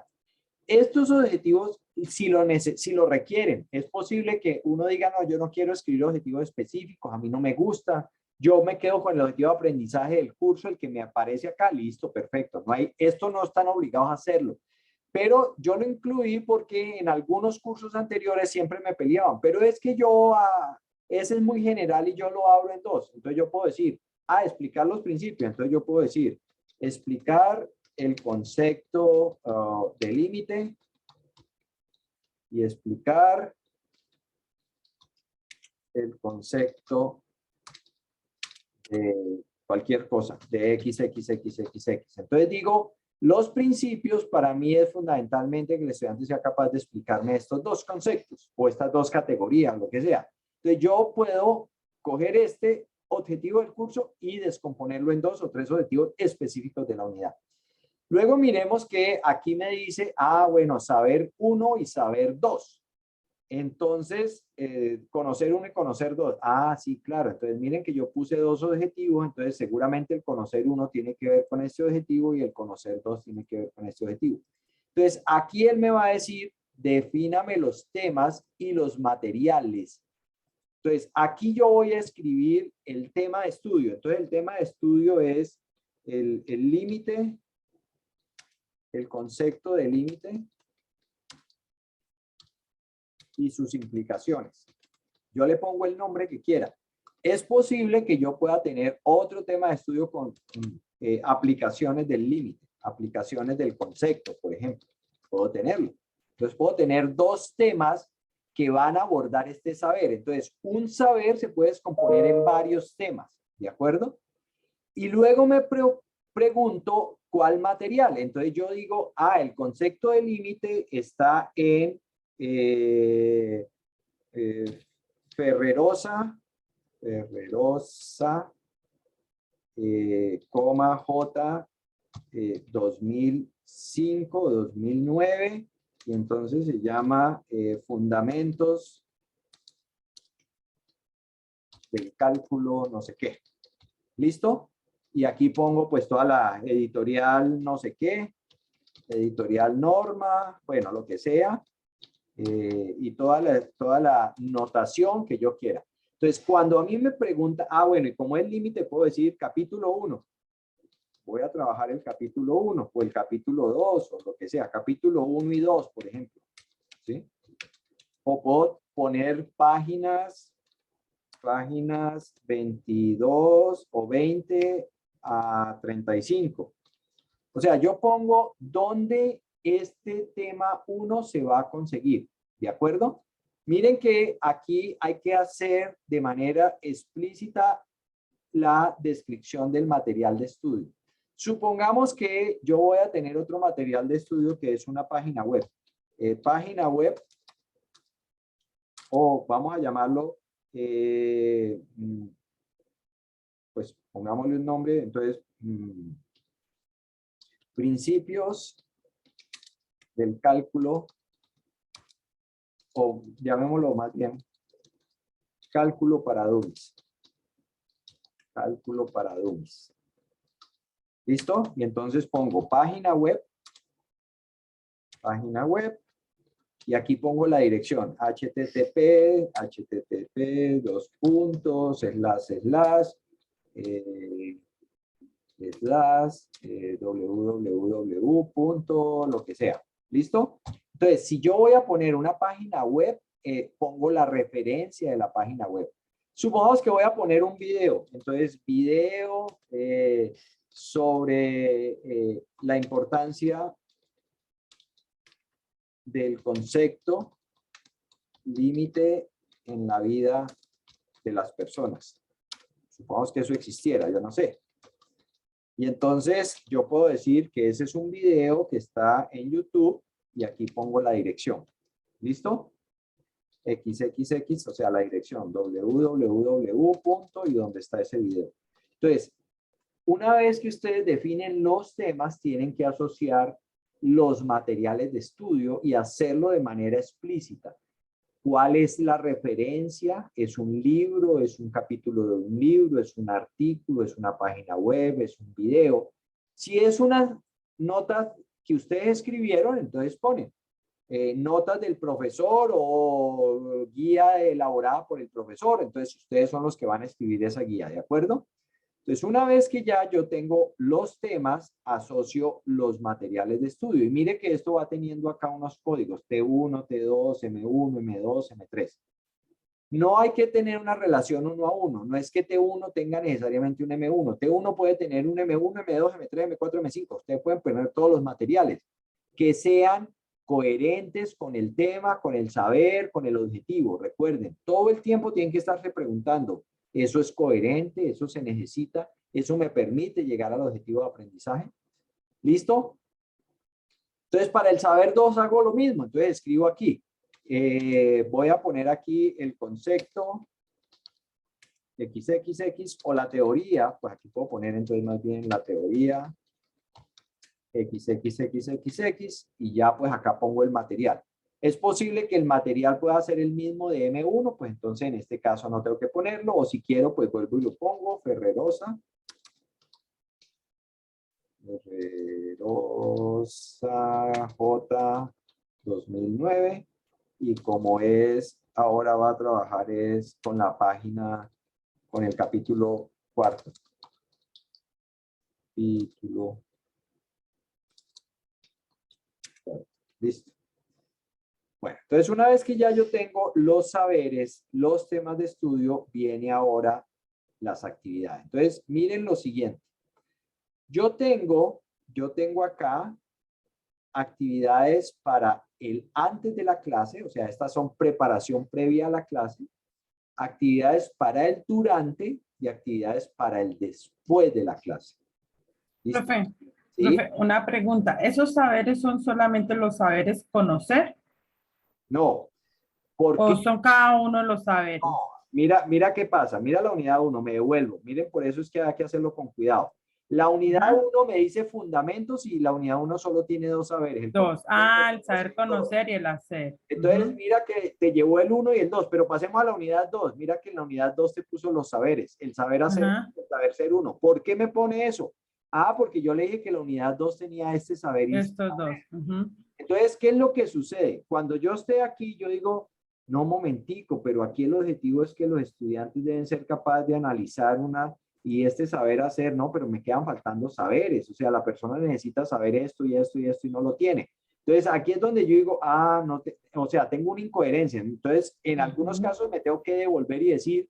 Speaker 2: Estos objetivos, si lo requieren, es posible que uno diga, no, yo no quiero escribir objetivos específicos, a mí no me gusta, yo me quedo con el objetivo de aprendizaje del curso, el que me aparece acá, listo, perfecto. Esto no están obligados a hacerlo. Pero yo lo incluí porque en algunos cursos anteriores siempre me peleaban, pero es que ese es muy general y yo lo abro en 2. Entonces yo puedo decir, explicar los principios. Entonces yo puedo decir, explicar el concepto de límite y explicar el concepto de cualquier cosa, de X. Entonces digo, los principios para mí es fundamentalmente que el estudiante sea capaz de explicarme estos dos conceptos o estas dos categorías, lo que sea. Entonces yo puedo coger este objetivo del curso y descomponerlo en 2 o 3 objetivos específicos de la unidad. Luego miremos que aquí me dice, bueno, saber 1 y saber 2. Entonces, conocer 1 y conocer 2. Sí, claro. Entonces, miren que yo puse 2 objetivos, entonces seguramente el conocer 1 tiene que ver con este objetivo y el conocer 2 tiene que ver con este objetivo. Entonces, aquí él me va a decir, defíname los temas y los materiales. Entonces, aquí yo voy a escribir el tema de estudio. Entonces, el tema de estudio es el límite, el concepto de límite y sus implicaciones. Yo le pongo el nombre que quiera. Es posible que yo pueda tener otro tema de estudio con aplicaciones del límite, aplicaciones del concepto, por ejemplo. Puedo tenerlo. Entonces, puedo tener 2 temas que van a abordar este saber. Entonces, un saber se puede descomponer en varios temas, ¿de acuerdo? Y luego me pregunto cuál material. Entonces yo digo, el concepto de límite está en Ferrerosa, J 2005, 2009, y entonces se llama Fundamentos del Cálculo no sé qué. ¿Listo? Y aquí pongo pues toda la editorial no sé qué, editorial Norma, bueno, lo que sea, y toda la notación que yo quiera. Entonces, cuando a mí me pregunta, bueno, y como es límite, puedo decir capítulo 1. Voy a trabajar el capítulo 1 o el capítulo 2 o lo que sea, capítulo 1 y 2, por ejemplo. ¿Sí? O puedo poner páginas 22 o 20 a 35. O sea, yo pongo dónde este tema 1 se va a conseguir. ¿De acuerdo? Miren que aquí hay que hacer de manera explícita la descripción del material de estudio. Supongamos que yo voy a tener otro material de estudio que es una página web. Página web, o vamos a llamarlo, pues pongámosle un nombre, entonces, principios del cálculo, o llamémoslo más bien, cálculo para dummies. Cálculo para dummies. ¿Listo? Y entonces pongo página web, y aquí pongo la dirección, http, www. Lo que sea. ¿Listo? Entonces, si yo voy a poner una página web, pongo la referencia de la página web. Supongamos que voy a poner un video. Entonces, video sobre la importancia del concepto límite en la vida de las personas. Supongamos que eso existiera, yo no sé. Y entonces yo puedo decir que ese es un video que está en YouTube y aquí pongo la dirección. ¿Listo? XXX, o sea, la dirección www. Y dónde está ese video. Entonces, una vez que ustedes definen los temas, tienen que asociar los materiales de estudio y hacerlo de manera explícita. ¿Cuál es la referencia? ¿Es un libro? ¿Es un capítulo de un libro? ¿Es un artículo? ¿Es una página web? ¿Es un video? Si es una nota que ustedes escribieron, entonces ponen notas del profesor o guía elaborada por el profesor. Entonces ustedes son los que van a escribir esa guía, ¿de acuerdo? Entonces, una vez que ya yo tengo los temas, asocio los materiales de estudio. Y mire que esto va teniendo acá unos códigos, T1, T2, M1, M2, M3. No hay que tener una relación 1 a 1. No es que T1 tenga necesariamente un M1. T1 puede tener un M1, M2, M3, M4, M5. Ustedes pueden poner todos los materiales que sean coherentes con el tema, con el saber, con el objetivo. Recuerden, todo el tiempo tienen que estarse preguntando, ¿eso es coherente? ¿Eso se necesita? Eso me permite llegar al objetivo de aprendizaje. ¿Listo? Entonces, para el saber 2 hago lo mismo. Entonces, escribo aquí. Voy a poner aquí el concepto XXX o la teoría. Pues aquí puedo poner entonces más bien la teoría XXXXX y ya pues acá pongo el material. Es posible que el material pueda ser el mismo de M1, pues entonces en este caso no tengo que ponerlo, o si quiero pues vuelvo y lo pongo, Ferrerosa J 2009, y como es, ahora va a trabajar es con la página, con el capítulo 4. Capítulo. Listo. Bueno, entonces una vez que ya yo tengo los saberes, los temas de estudio, viene ahora las actividades. Entonces, miren lo siguiente. Yo tengo acá actividades para el antes de la clase, o sea, estas son preparación previa a la clase, actividades para el durante y actividades para el después de la clase. ¿Listo?
Speaker 5: Profe,
Speaker 2: ¿Sí?
Speaker 5: profe, una pregunta. ¿Esos saberes son solamente los saberes conocer
Speaker 2: No.
Speaker 5: o
Speaker 2: Porque
Speaker 5: son cada uno de los saberes?
Speaker 2: mira qué pasa. Mira la unidad 1, me devuelvo. Miren, por eso es que hay que hacerlo con cuidado. La unidad 1 me dice fundamentos y la unidad 1 solo tiene 2 saberes.
Speaker 5: Dos. El saber conocer y el hacer.
Speaker 2: Entonces, mira que te llevó el 1 y el 2, pero pasemos a la unidad 2. Mira que en la unidad 2 te puso los saberes, el saber hacer, el saber ser 1. ¿Por qué me pone eso? Porque yo le dije que la unidad 2 tenía este saber. Y
Speaker 5: Estos dos.
Speaker 2: Entonces, ¿qué es lo que sucede? Cuando yo esté aquí, yo digo, no, momentico, pero aquí el objetivo es que los estudiantes deben ser capaces de analizar y este saber hacer, no, pero me quedan faltando saberes. O sea, la persona necesita saber esto y esto y esto y no lo tiene. Entonces, aquí es donde yo digo, o sea, tengo una incoherencia. Entonces, en algunos casos me tengo que devolver y decir,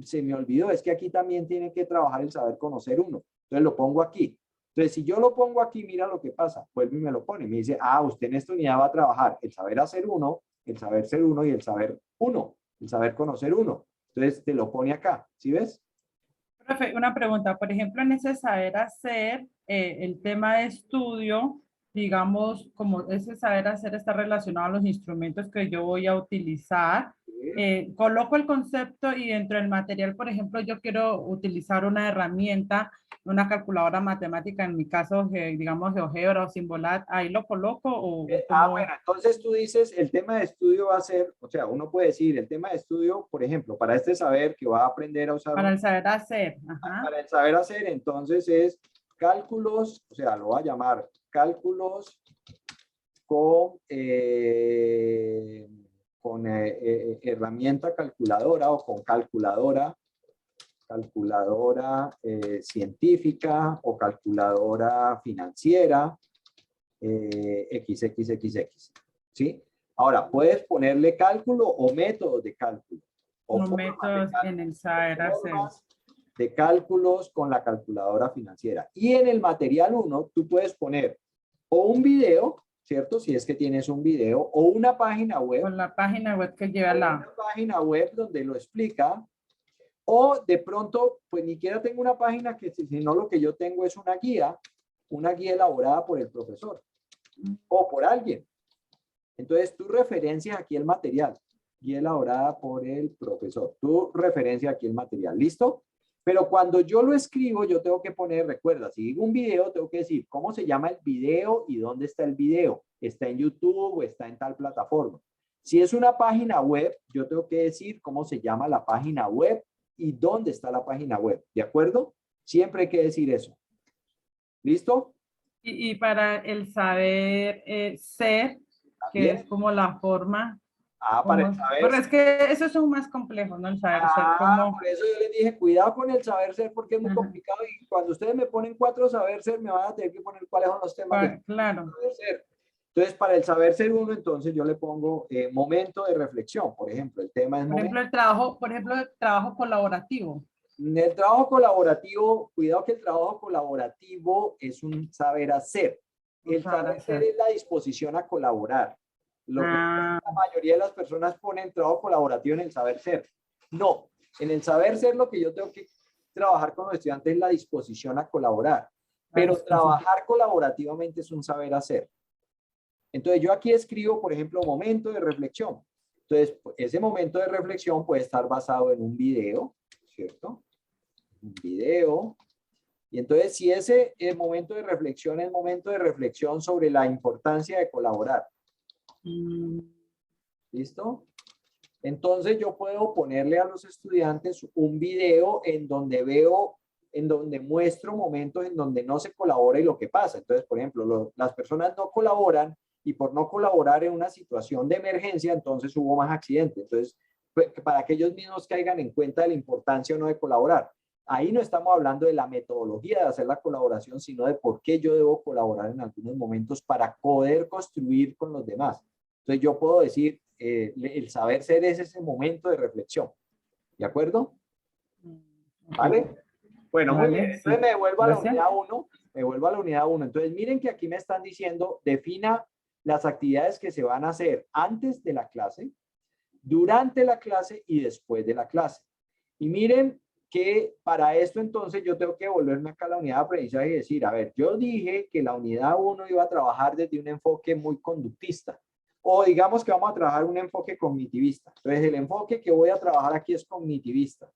Speaker 2: se me olvidó, es que aquí también tiene que trabajar el saber conocer uno. Entonces, lo pongo aquí. Entonces, si yo lo pongo aquí, mira lo que pasa. Vuelve y me lo pone. Me dice, usted en esta unidad va a trabajar el saber hacer uno, el saber ser uno y el saber uno, el saber conocer uno. Entonces, te lo pone acá. ¿Sí ves?
Speaker 5: Profe, una pregunta. Por ejemplo, en ese saber hacer, el tema de estudio, digamos, como ese saber hacer está relacionado a los instrumentos que yo voy a utilizar. Coloco el concepto y dentro del material, por ejemplo, yo quiero utilizar una herramienta, una calculadora matemática, en mi caso, digamos, GeoGebra o Simbolat, ahí lo coloco o
Speaker 2: bueno, entonces tú dices, el tema de estudio va a ser, o sea, uno puede decir, el tema de estudio, por ejemplo, para este saber que va a aprender a usar.
Speaker 5: Para el saber hacer.
Speaker 2: Para el saber hacer, entonces es cálculos, o sea, lo voy a llamar cálculos con herramienta calculadora o con calculadora científica o calculadora financiera, XXXX, ¿sí? Ahora, puedes ponerle cálculo o métodos de cálculo. O
Speaker 5: métodos en el saber hacer.
Speaker 2: De cálculos con la calculadora financiera. Y en el material 1, tú puedes poner o un video, ¿cierto? Si es que tienes un video, o una página web.
Speaker 5: Con la página web que lleva
Speaker 2: una página web donde lo explica. O de pronto, pues ni siquiera tengo una página, sino lo que yo tengo es una guía elaborada por el profesor o por alguien. Entonces, tú referencias aquí el material, guía elaborada por el profesor. Tú referencias aquí el material, ¿listo? Pero cuando yo lo escribo, yo tengo que poner, recuerda, si digo un video, tengo que decir cómo se llama el video y dónde está el video. ¿Está en YouTube o está en tal plataforma? Si es una página web, yo tengo que decir cómo se llama la página web y dónde está la página web, ¿de acuerdo? Siempre hay que decir eso. ¿Listo?
Speaker 5: Y para el saber ser, que es como la forma.
Speaker 2: Para el saber.
Speaker 5: Pero es que esos son más complejos, ¿no? El saber ser como.
Speaker 2: Por eso yo les dije, cuidado con el saber ser porque es muy complicado y cuando ustedes me ponen 4 saber ser, me van a tener que poner cuáles son los temas.
Speaker 5: Claro.
Speaker 2: Saber ser. Entonces, para el saber ser uno, entonces yo le pongo momento de reflexión, por ejemplo. El tema es
Speaker 5: por ejemplo, el trabajo colaborativo.
Speaker 2: El trabajo colaborativo, cuidado que el trabajo colaborativo es un saber hacer. El saber hacer es la disposición a colaborar. Lo que la mayoría de las personas ponen trabajo colaborativo en el saber ser. No, en el saber ser lo que yo tengo que trabajar con los estudiantes es la disposición a colaborar. Pero trabajar colaborativamente es un saber hacer. Entonces yo aquí escribo, por ejemplo, momento de reflexión. Entonces, ese momento de reflexión puede estar basado en un video, ¿cierto? Un video. Y entonces, si ese momento de reflexión es momento de reflexión sobre la importancia de colaborar. ¿Listo? Entonces, yo puedo ponerle a los estudiantes un video en donde muestro momentos en donde no se colabora y lo que pasa. Entonces, por ejemplo, las personas no colaboran y por no colaborar en una situación de emergencia, entonces hubo más accidentes. Entonces, para que ellos mismos caigan en cuenta de la importancia o no de colaborar. Ahí no estamos hablando de la metodología de hacer la colaboración, sino de por qué yo debo colaborar en algunos momentos para poder construir con los demás. Entonces, yo puedo decir, el saber ser es ese momento de reflexión. ¿De acuerdo? ¿Vale? Bueno, muy bien. Entonces me devuelvo a la unidad 1. Me vuelvo a la unidad 1. Entonces, miren que aquí me están diciendo, defina las actividades que se van a hacer antes de la clase, durante la clase y después de la clase. Y miren que para esto entonces yo tengo que volverme acá a la unidad de aprendizaje y decir, a ver, yo dije que la unidad 1 iba a trabajar desde un enfoque muy conductista. O digamos que vamos a trabajar un enfoque cognitivista. Entonces, el enfoque que voy a trabajar aquí es cognitivista.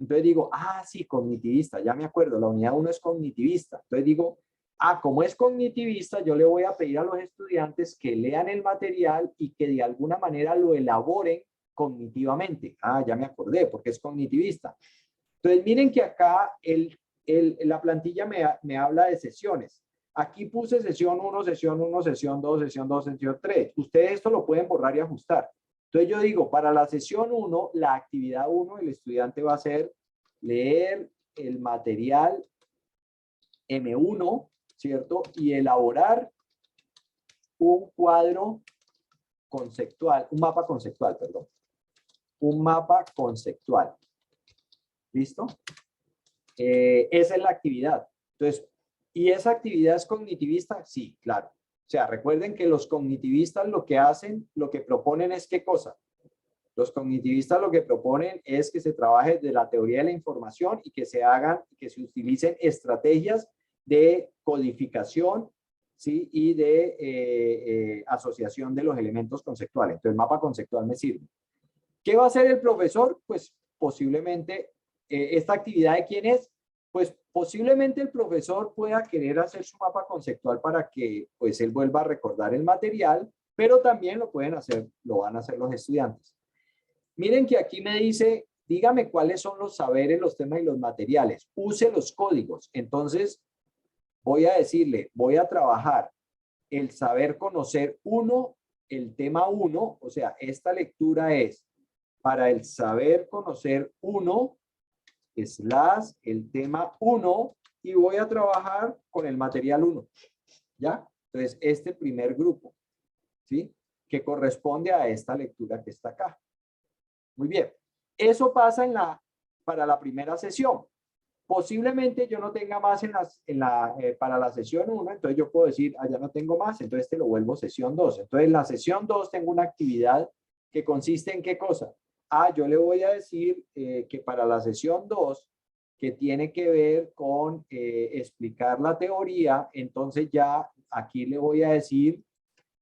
Speaker 2: Entonces digo, sí, cognitivista, ya me acuerdo, la unidad 1 es cognitivista. Entonces digo, como es cognitivista, yo le voy a pedir a los estudiantes que lean el material y que de alguna manera lo elaboren cognitivamente. Ya me acordé, porque es cognitivista. Entonces miren que acá la plantilla me habla de sesiones. Aquí puse sesión 1, sesión 1, sesión 2, sesión 2, sesión 3. Ustedes esto lo pueden borrar y ajustar. Entonces yo digo, para la sesión 1, la actividad 1, el estudiante va a hacer leer el material M1, ¿cierto? Y elaborar un cuadro conceptual, un mapa conceptual, perdón. Un mapa conceptual. ¿Listo? Esa es la actividad. Entonces, ¿y esa actividad es cognitivista? Sí, claro. O sea, recuerden que los cognitivistas lo que hacen, lo que proponen es ¿qué cosa? Los cognitivistas lo que proponen es que se trabaje de la teoría de la información y que se utilicen estrategias de codificación, ¿sí? Y de asociación de los elementos conceptuales. Entonces, el mapa conceptual me sirve. ¿Qué va a hacer el profesor? Pues posiblemente, ¿esta actividad de quién es? Pues posiblemente el profesor pueda querer hacer su mapa conceptual para que pues él vuelva a recordar el material, pero también lo van a hacer los estudiantes. Miren que aquí me dice, dígame cuáles son los saberes, los temas y los materiales. Use los códigos. Entonces, voy a decirle, voy a trabajar el saber conocer 1, el tema 1, o sea, esta lectura es para el saber conocer 1, el tema 1, y voy a trabajar con el material 1. ¿Ya? Entonces, este primer grupo, ¿sí? Que corresponde a esta lectura que está acá. Muy bien. Eso pasa para la primera sesión. Posiblemente yo no tenga más para la sesión 1, entonces yo puedo decir, ya no tengo más, entonces te lo vuelvo sesión 2. Entonces, en la sesión 2 tengo una actividad que consiste en ¿qué cosa? Yo le voy a decir que para la sesión 2, que tiene que ver con explicar la teoría, entonces ya aquí le voy a decir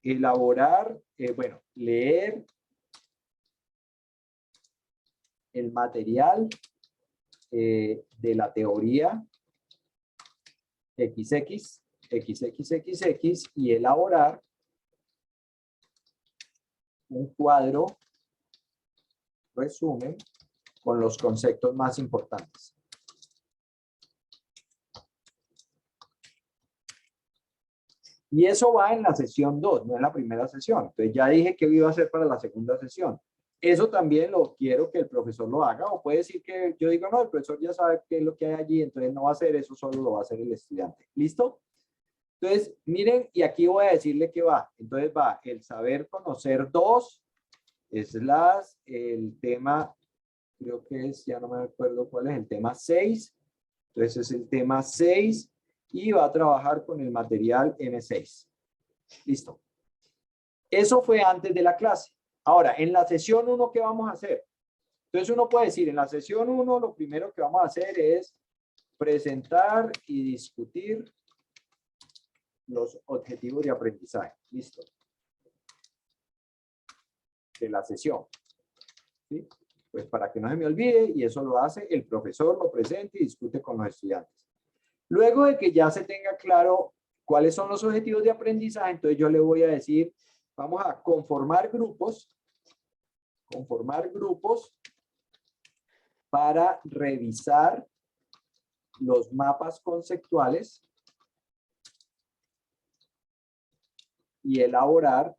Speaker 2: elaborar, leer el material de la teoría XX y elaborar un cuadro resumen con los conceptos más importantes. Y eso va en la sesión 2, no en la primera sesión. Entonces ya dije que iba a hacer para la segunda sesión. Eso también lo quiero que el profesor lo haga, o puede decir que yo digo, no, el profesor ya sabe qué es lo que hay allí, entonces no va a hacer eso, solo lo va a hacer el estudiante. ¿Listo? Entonces, miren, y aquí voy a decirle que va. Entonces va el saber conocer 2, el tema, creo que es, ya no me acuerdo cuál es, el tema 6. Entonces es el tema 6 y va a trabajar con el material M6. Listo. Eso fue antes de la clase. Ahora, en la sesión 1, ¿qué vamos a hacer? Entonces uno puede decir, en la sesión 1 lo primero que vamos a hacer es presentar y discutir los objetivos de aprendizaje. Listo. De la sesión. ¿Sí? Pues para que no se me olvide, y eso lo hace el profesor, lo presenta y discute con los estudiantes. Luego de que ya se tenga claro cuáles son los objetivos de aprendizaje, entonces yo le voy a decir, vamos a conformar grupos para revisar los mapas conceptuales y elaborar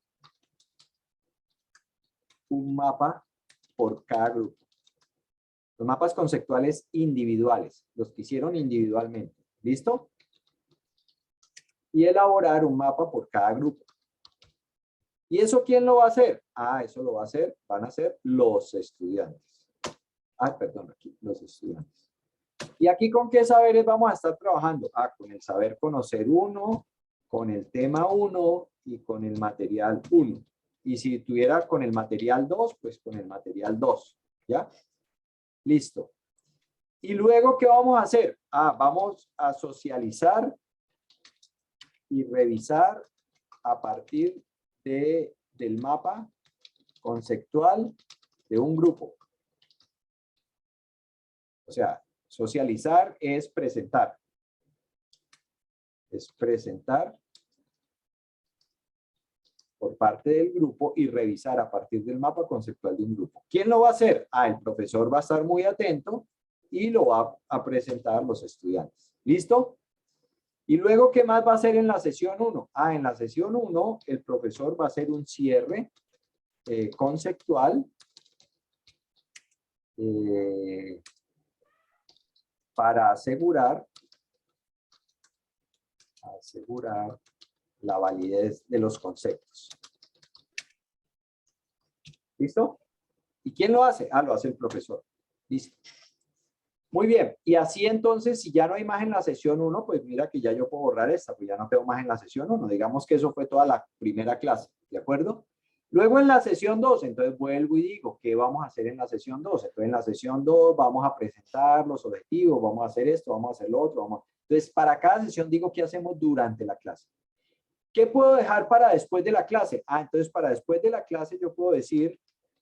Speaker 2: un mapa por cada grupo. Los mapas conceptuales individuales, los que hicieron individualmente. ¿Listo? Y elaborar un mapa por cada grupo. ¿Y eso quién lo va a hacer? Ah, eso lo va a hacer, van a hacer los estudiantes. Ah, perdón, aquí, los estudiantes. ¿Y aquí con qué saberes vamos a estar trabajando? Ah, con el saber conocer 1, con el tema 1 y con el material 1. Y si tuviera con el material 2, pues con el material 2. ¿Ya? Listo. ¿Y luego qué vamos a hacer? Ah, vamos a socializar y revisar a partir del mapa conceptual de un grupo. O sea, socializar es presentar. Es presentar por parte del grupo y revisar a partir del mapa conceptual de un grupo. ¿Quién lo va a hacer? Ah, el profesor va a estar muy atento y lo va a presentar los estudiantes. ¿Listo? Y luego, ¿qué más va a hacer en la sesión 1? Ah, en la sesión 1, el profesor va a hacer un cierre conceptual para asegurar la validez de los conceptos. ¿Listo? ¿Y quién lo hace? Ah, lo hace el profesor. Listo. Muy bien, y así entonces, si ya no hay más en la sesión 1, pues mira que ya yo puedo borrar esta, pues ya no tengo más en la sesión 1, digamos que eso fue toda la primera clase, ¿de acuerdo? Luego en la sesión 2, entonces vuelvo y digo, ¿qué vamos a hacer en la sesión 2? Entonces en la sesión 2 vamos a presentar los objetivos, vamos a hacer esto, vamos a hacer lo otro, Entonces para cada sesión digo qué hacemos durante la clase. ¿Qué puedo dejar para después de la clase? Ah, entonces para después de la clase yo puedo decir,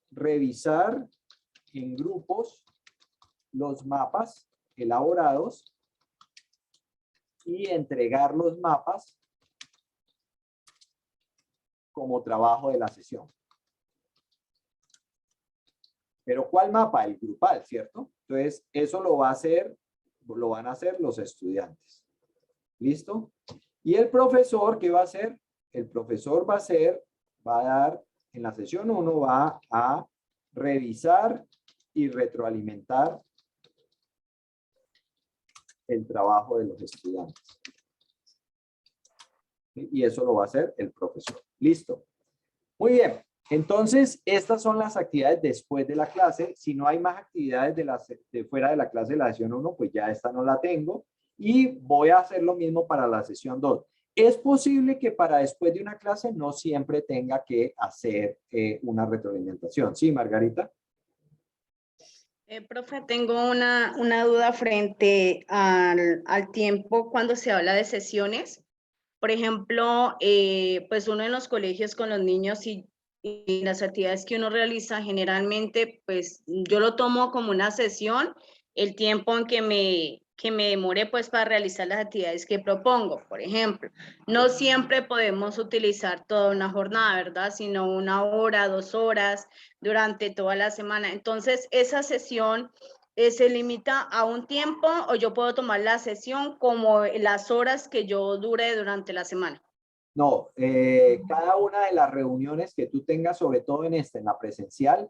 Speaker 2: revisar en grupos los mapas elaborados y entregar los mapas como trabajo de la sesión. Pero ¿cuál mapa? El grupal, ¿cierto? Entonces, eso lo van a hacer los estudiantes. ¿Listo? Y el profesor, ¿qué va a hacer? El profesor va a dar, en la sesión 1 va a revisar y retroalimentar el trabajo de los estudiantes. Y eso lo va a hacer el profesor. Listo. Muy bien. Entonces, estas son las actividades después de la clase. Si no hay más actividades de fuera de la clase de la sesión 1, pues ya esta no la tengo. Y voy a hacer lo mismo para la sesión 2. Es posible que para después de una clase no siempre tenga que hacer una retroalimentación. ¿Sí, Margarita?
Speaker 6: Profe, tengo una duda frente al tiempo cuando se habla de sesiones. Por ejemplo, pues uno en los colegios con los niños y las actividades que uno realiza generalmente, pues yo lo tomo como una sesión, el tiempo en que me demore pues para realizar las actividades que propongo. Por ejemplo, no siempre podemos utilizar toda una jornada, ¿verdad? Sino 1 hora, 2 horas durante toda la semana. Entonces, esa sesión se limita a un tiempo o yo puedo tomar la sesión como las horas que yo dure durante la semana.
Speaker 2: No, cada una de las reuniones que tú tengas, sobre todo en la presencial,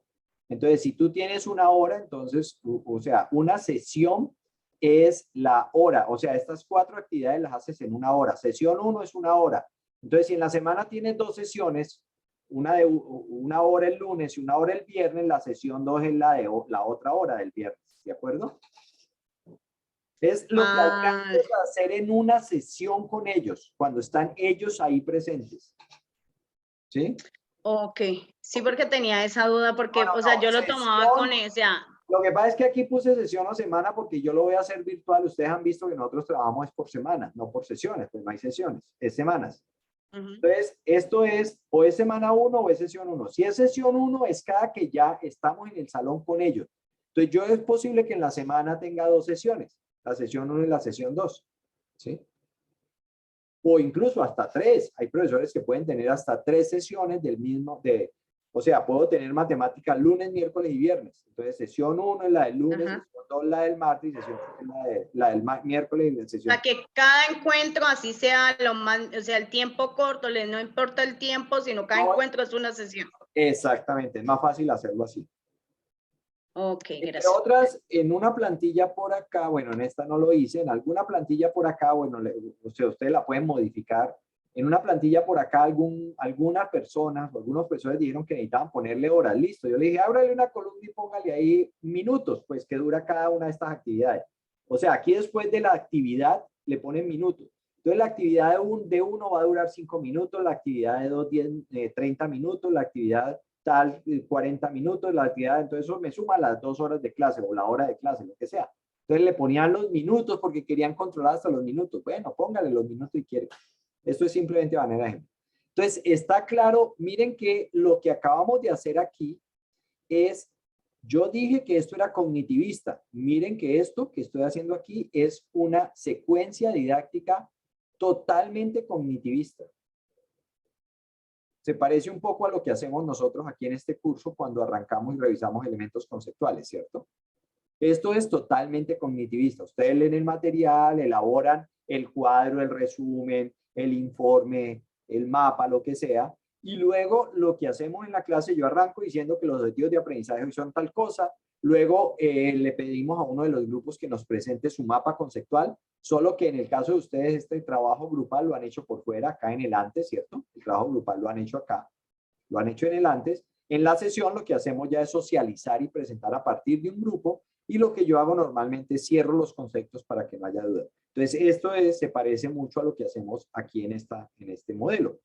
Speaker 2: entonces si tú tienes 1 hora, entonces, o sea, una sesión es la hora, o sea, estas 4 actividades las haces en 1 hora. Sesión 1 es 1 hora. Entonces, si en la semana tienes 2 sesiones, una de 1 hora el lunes y 1 hora el viernes, la sesión 2 es la otra hora del viernes, ¿de acuerdo? Es lo que alcanzas a hacer en una sesión con ellos, cuando están ellos ahí presentes. ¿Sí?
Speaker 6: Ok, sí, porque tenía esa duda, porque, o sea, yo lo tomaba con esa,
Speaker 2: Lo que pasa es que aquí puse sesión o semana porque yo lo voy a hacer virtual. Ustedes han visto que nosotros trabajamos por semana, no por sesiones, pues no hay sesiones, es semanas. Entonces, esto es o es semana 1 o es sesión 1. Si es sesión 1, es cada que ya estamos en el salón con ellos. Entonces, yo es posible que en la semana tenga 2 sesiones, la sesión 1 y la sesión 2. ¿Sí? O incluso hasta 3. Hay profesores que pueden tener hasta 3 sesiones del mismo, o sea, puedo tener matemática lunes, miércoles y viernes. Entonces, sesión 1 es la del lunes,
Speaker 6: Ajá.
Speaker 2: sesión 2 la del martes y sesión 3 es la del miércoles y la
Speaker 6: O
Speaker 2: sesión.
Speaker 6: sea, que cada encuentro, así sea lo más, o sea, el tiempo corto, no importa el tiempo, sino cada
Speaker 2: No,
Speaker 6: encuentro es una sesión.
Speaker 2: exactamente, es más fácil hacerlo así.
Speaker 6: Ok,
Speaker 2: Entre
Speaker 6: gracias.
Speaker 2: otras, en una plantilla por acá, bueno, en esta no lo hice, en alguna plantilla por acá, bueno, o sea, ustedes la pueden modificar. En una plantilla por acá, algunas personas o algunos profesores dijeron que necesitaban ponerle horas. Listo, yo le dije, ábrale una columna y póngale ahí minutos, pues que dura cada una de estas actividades. O sea, aquí después de la actividad le ponen minutos. Entonces, la actividad de uno va a durar 5 minutos, la actividad de 2, 30 minutos, la actividad tal 40 minutos, la actividad, entonces eso me suma las 2 horas de clase o la hora de clase, lo que sea. Entonces le ponían los minutos porque querían controlar hasta los minutos. Bueno, póngale los minutos si quiere. Esto es simplemente manera de ejemplo. Entonces, está claro, miren que lo que acabamos de hacer aquí es, yo dije que esto era cognitivista. Miren que esto que estoy haciendo aquí es una secuencia didáctica totalmente cognitivista. Se parece un poco a lo que hacemos nosotros aquí en este curso cuando arrancamos y revisamos elementos conceptuales, ¿cierto? Esto es totalmente cognitivista. Ustedes leen el material, elaboran el cuadro, el resumen, el informe, el mapa, lo que sea, y luego lo que hacemos en la clase, yo arranco diciendo que los objetivos de aprendizaje son tal cosa, luego le pedimos a uno de los grupos que nos presente su mapa conceptual, solo que en el caso de ustedes este trabajo grupal lo han hecho por fuera, acá en el antes, ¿cierto? El trabajo grupal lo han hecho acá, lo han hecho en el antes. En la sesión lo que hacemos ya es socializar y presentar a partir de un grupo, y lo que yo hago normalmente es cierro los conceptos para que no haya duda. Entonces, esto se parece mucho a lo que hacemos aquí en este modelo.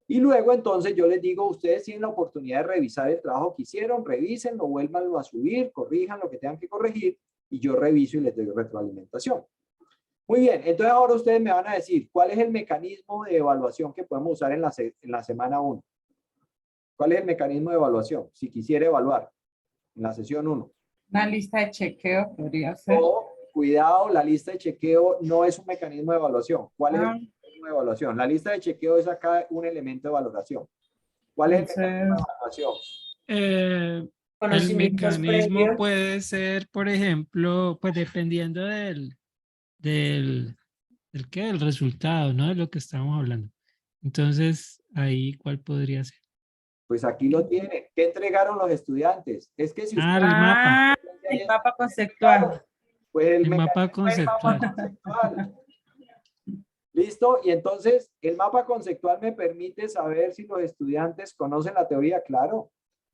Speaker 2: Y luego, entonces, yo les digo, ustedes tienen la oportunidad de revisar el trabajo que hicieron, revísenlo, vuélvanlo a subir, corrijan lo que tengan que corregir, y yo reviso y les doy retroalimentación. Muy bien, entonces ahora ustedes me van a decir, ¿cuál es el mecanismo de evaluación que podemos usar en la semana 1? ¿Cuál es el mecanismo de evaluación? Si quisiera evaluar en la sesión 1.
Speaker 5: Una lista de chequeo podría ser.
Speaker 2: O, cuidado, la lista de chequeo no es un mecanismo de evaluación. ¿Cuál es el mecanismo de evaluación? La lista de chequeo es acá un elemento de valoración. ¿Cuál es el mecanismo de evaluación?
Speaker 1: El
Speaker 4: Conocimientos
Speaker 1: mecanismo
Speaker 4: previos.
Speaker 1: puede ser, por ejemplo, pues dependiendo del resultado, ¿no? De lo que estamos hablando. Entonces, ahí, ¿cuál podría ser?
Speaker 2: Pues aquí lo tiene. ¿Qué entregaron los estudiantes? Es que si usted...
Speaker 1: El mapa.
Speaker 5: El mapa conceptual.
Speaker 2: Pues el
Speaker 1: mapa conceptual.
Speaker 2: ¿Listo? Y entonces el mapa conceptual me permite saber si los estudiantes conocen la teoría, claro.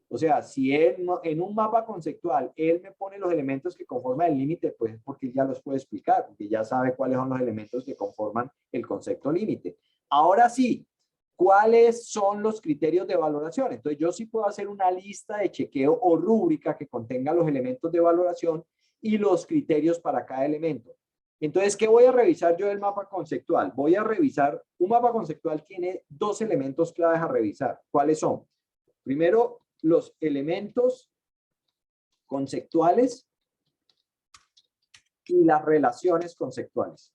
Speaker 2: O sea, si él en un mapa conceptual, él me pone los elementos que conforman el límite, pues porque ya los puede explicar, porque ya sabe cuáles son los elementos que conforman el concepto límite. Ahora sí, ¿cuáles son los criterios de valoración? Entonces yo sí puedo hacer una lista de chequeo o rúbrica que contenga los elementos de valoración y los criterios para cada elemento. Entonces, ¿qué voy a revisar yo del mapa conceptual? Voy a revisar, un mapa conceptual tiene 2 elementos claves a revisar. ¿Cuáles son? Primero, los elementos conceptuales y las relaciones conceptuales.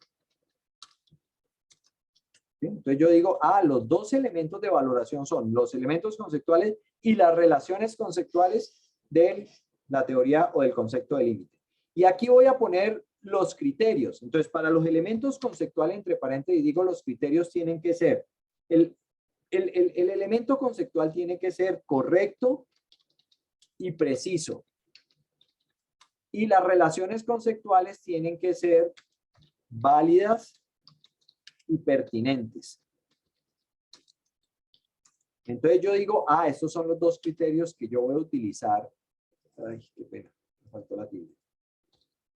Speaker 2: ¿Sí? Entonces yo digo, los 2 elementos de valoración son los elementos conceptuales y las relaciones conceptuales de la teoría o del concepto de límite. Y aquí voy a poner los criterios. Entonces, para los elementos conceptuales, entre paréntesis, digo, los criterios tienen que ser, el elemento conceptual tiene que ser correcto y preciso. Y las relaciones conceptuales tienen que ser válidas y pertinentes. Entonces yo digo, estos son los 2 criterios que yo voy a utilizar. Ay, qué pena, me faltó la tilde.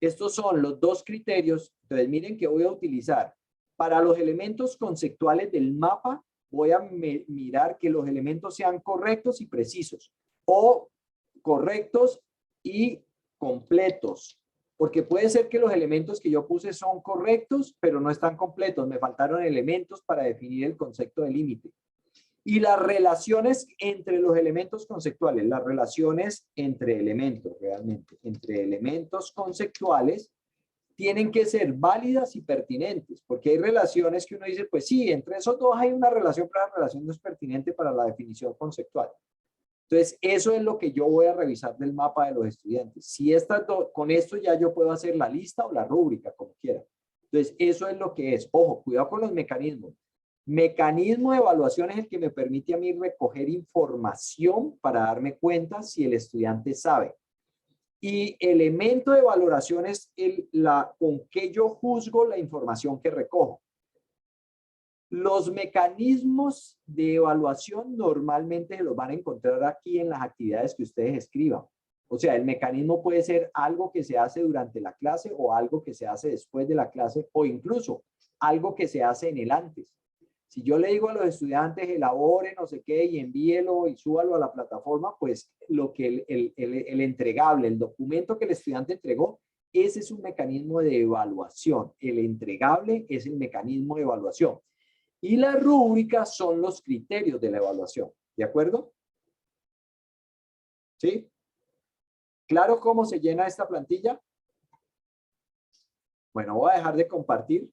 Speaker 2: Estos son los 2 criterios. Entonces miren que voy a utilizar. Para los elementos conceptuales del mapa, voy a mirar que los elementos sean correctos y precisos. O correctos y completos, porque puede ser que los elementos que yo puse son correctos, pero no están completos. Me faltaron elementos para definir el concepto de límite. Y las relaciones entre los elementos conceptuales, las relaciones entre elementos, realmente, entre elementos conceptuales, tienen que ser válidas y pertinentes, porque hay relaciones que uno dice, pues sí, entre esos dos hay una relación, pero la relación no es pertinente para la definición conceptual. Entonces, eso es lo que yo voy a revisar del mapa de los estudiantes. Si con esto ya yo puedo hacer la lista o la rúbrica, como quiera. Entonces, eso es lo que es. Ojo, cuidado con los mecanismos. Mecanismo de evaluación es el que me permite a mí recoger información para darme cuenta si el estudiante sabe. Y elemento de valoración es con qué yo juzgo la información que recojo. Los mecanismos de evaluación normalmente se los van a encontrar aquí en las actividades que ustedes escriban. O sea, el mecanismo puede ser algo que se hace durante la clase o algo que se hace después de la clase o incluso algo que se hace en el antes. Si yo le digo a los estudiantes elaboren no sé qué y envíelo y súbalo a la plataforma, pues lo que el entregable, el documento que el estudiante entregó, ese es un mecanismo de evaluación. El entregable es el mecanismo de evaluación. Y las rúbricas son los criterios de la evaluación. ¿De acuerdo? ¿Sí? ¿Claro cómo se llena esta plantilla? Bueno, voy a dejar de compartir.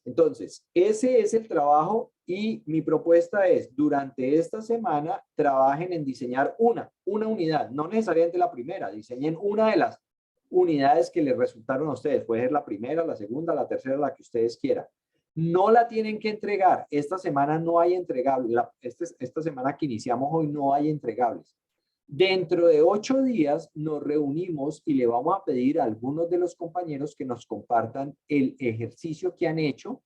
Speaker 2: Entonces, ese es el trabajo y mi propuesta es, durante esta semana, trabajen en diseñar una unidad, no necesariamente la primera, diseñen una de las unidades que les resultaron a ustedes. Puede ser la primera, la segunda, la tercera, la que ustedes quieran. No la tienen que entregar. Esta semana no hay entregables. Esta semana que iniciamos hoy no hay entregables. Dentro de 8 días nos reunimos y le vamos a pedir a algunos de los compañeros que nos compartan el ejercicio que han hecho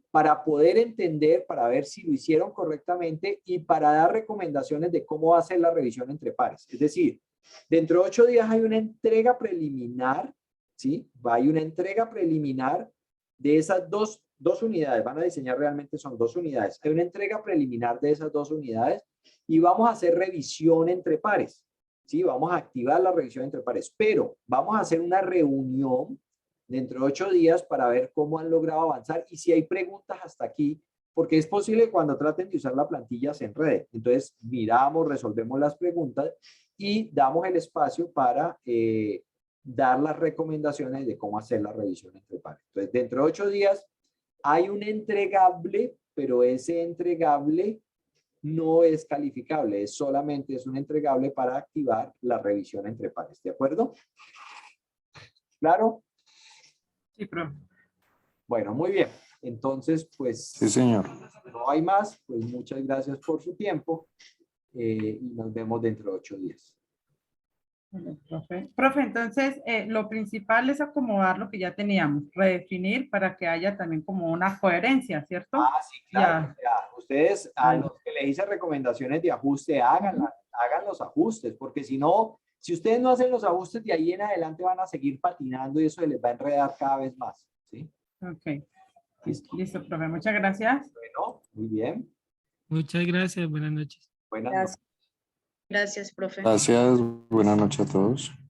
Speaker 2: para poder entender, para ver si lo hicieron correctamente y para dar recomendaciones de cómo va a ser la revisión entre pares. Es decir, dentro de 8 días hay una entrega preliminar, ¿sí? Hay una entrega preliminar de esas dos unidades. Van a diseñar realmente, son 2 unidades. Hay una entrega preliminar de esas 2 unidades y vamos a hacer revisión entre pares. ¿Sí? Vamos a activar la revisión entre pares, pero vamos a hacer una reunión dentro de 8 días para ver cómo han logrado avanzar y si hay preguntas hasta aquí, porque es posible que cuando traten de usar la plantilla se enrede. Entonces, miramos, resolvemos las preguntas y damos el espacio para dar las recomendaciones de cómo hacer la revisión entre pares. Entonces, dentro de 8 días hay un entregable, pero ese entregable no es calificable, solamente es un entregable para activar la revisión entre pares. ¿De acuerdo? ¿Claro?
Speaker 5: Sí, profe.
Speaker 2: Bueno, muy bien. Entonces, pues...
Speaker 7: Sí, señor.
Speaker 2: No hay más. Pues muchas gracias por su tiempo y nos vemos dentro de 8 días.
Speaker 5: Bueno, profe, entonces lo principal es acomodar lo que ya teníamos, redefinir para que haya también como una coherencia, ¿cierto?
Speaker 2: Ah, sí, claro.
Speaker 5: Ya.
Speaker 2: O sea, ustedes, a los que les hice recomendaciones de ajuste, hagan los ajustes, porque si no, si ustedes no hacen los ajustes, de ahí en adelante van a seguir patinando y eso les va a enredar cada vez más. ¿Sí?
Speaker 5: Ok.
Speaker 2: Listo,
Speaker 5: profe. Muchas gracias.
Speaker 2: Bueno, muy bien.
Speaker 1: Muchas gracias. Buenas noches.
Speaker 2: Buenas noches.
Speaker 6: Gracias, profe.
Speaker 7: Gracias. Buenas noches a todos.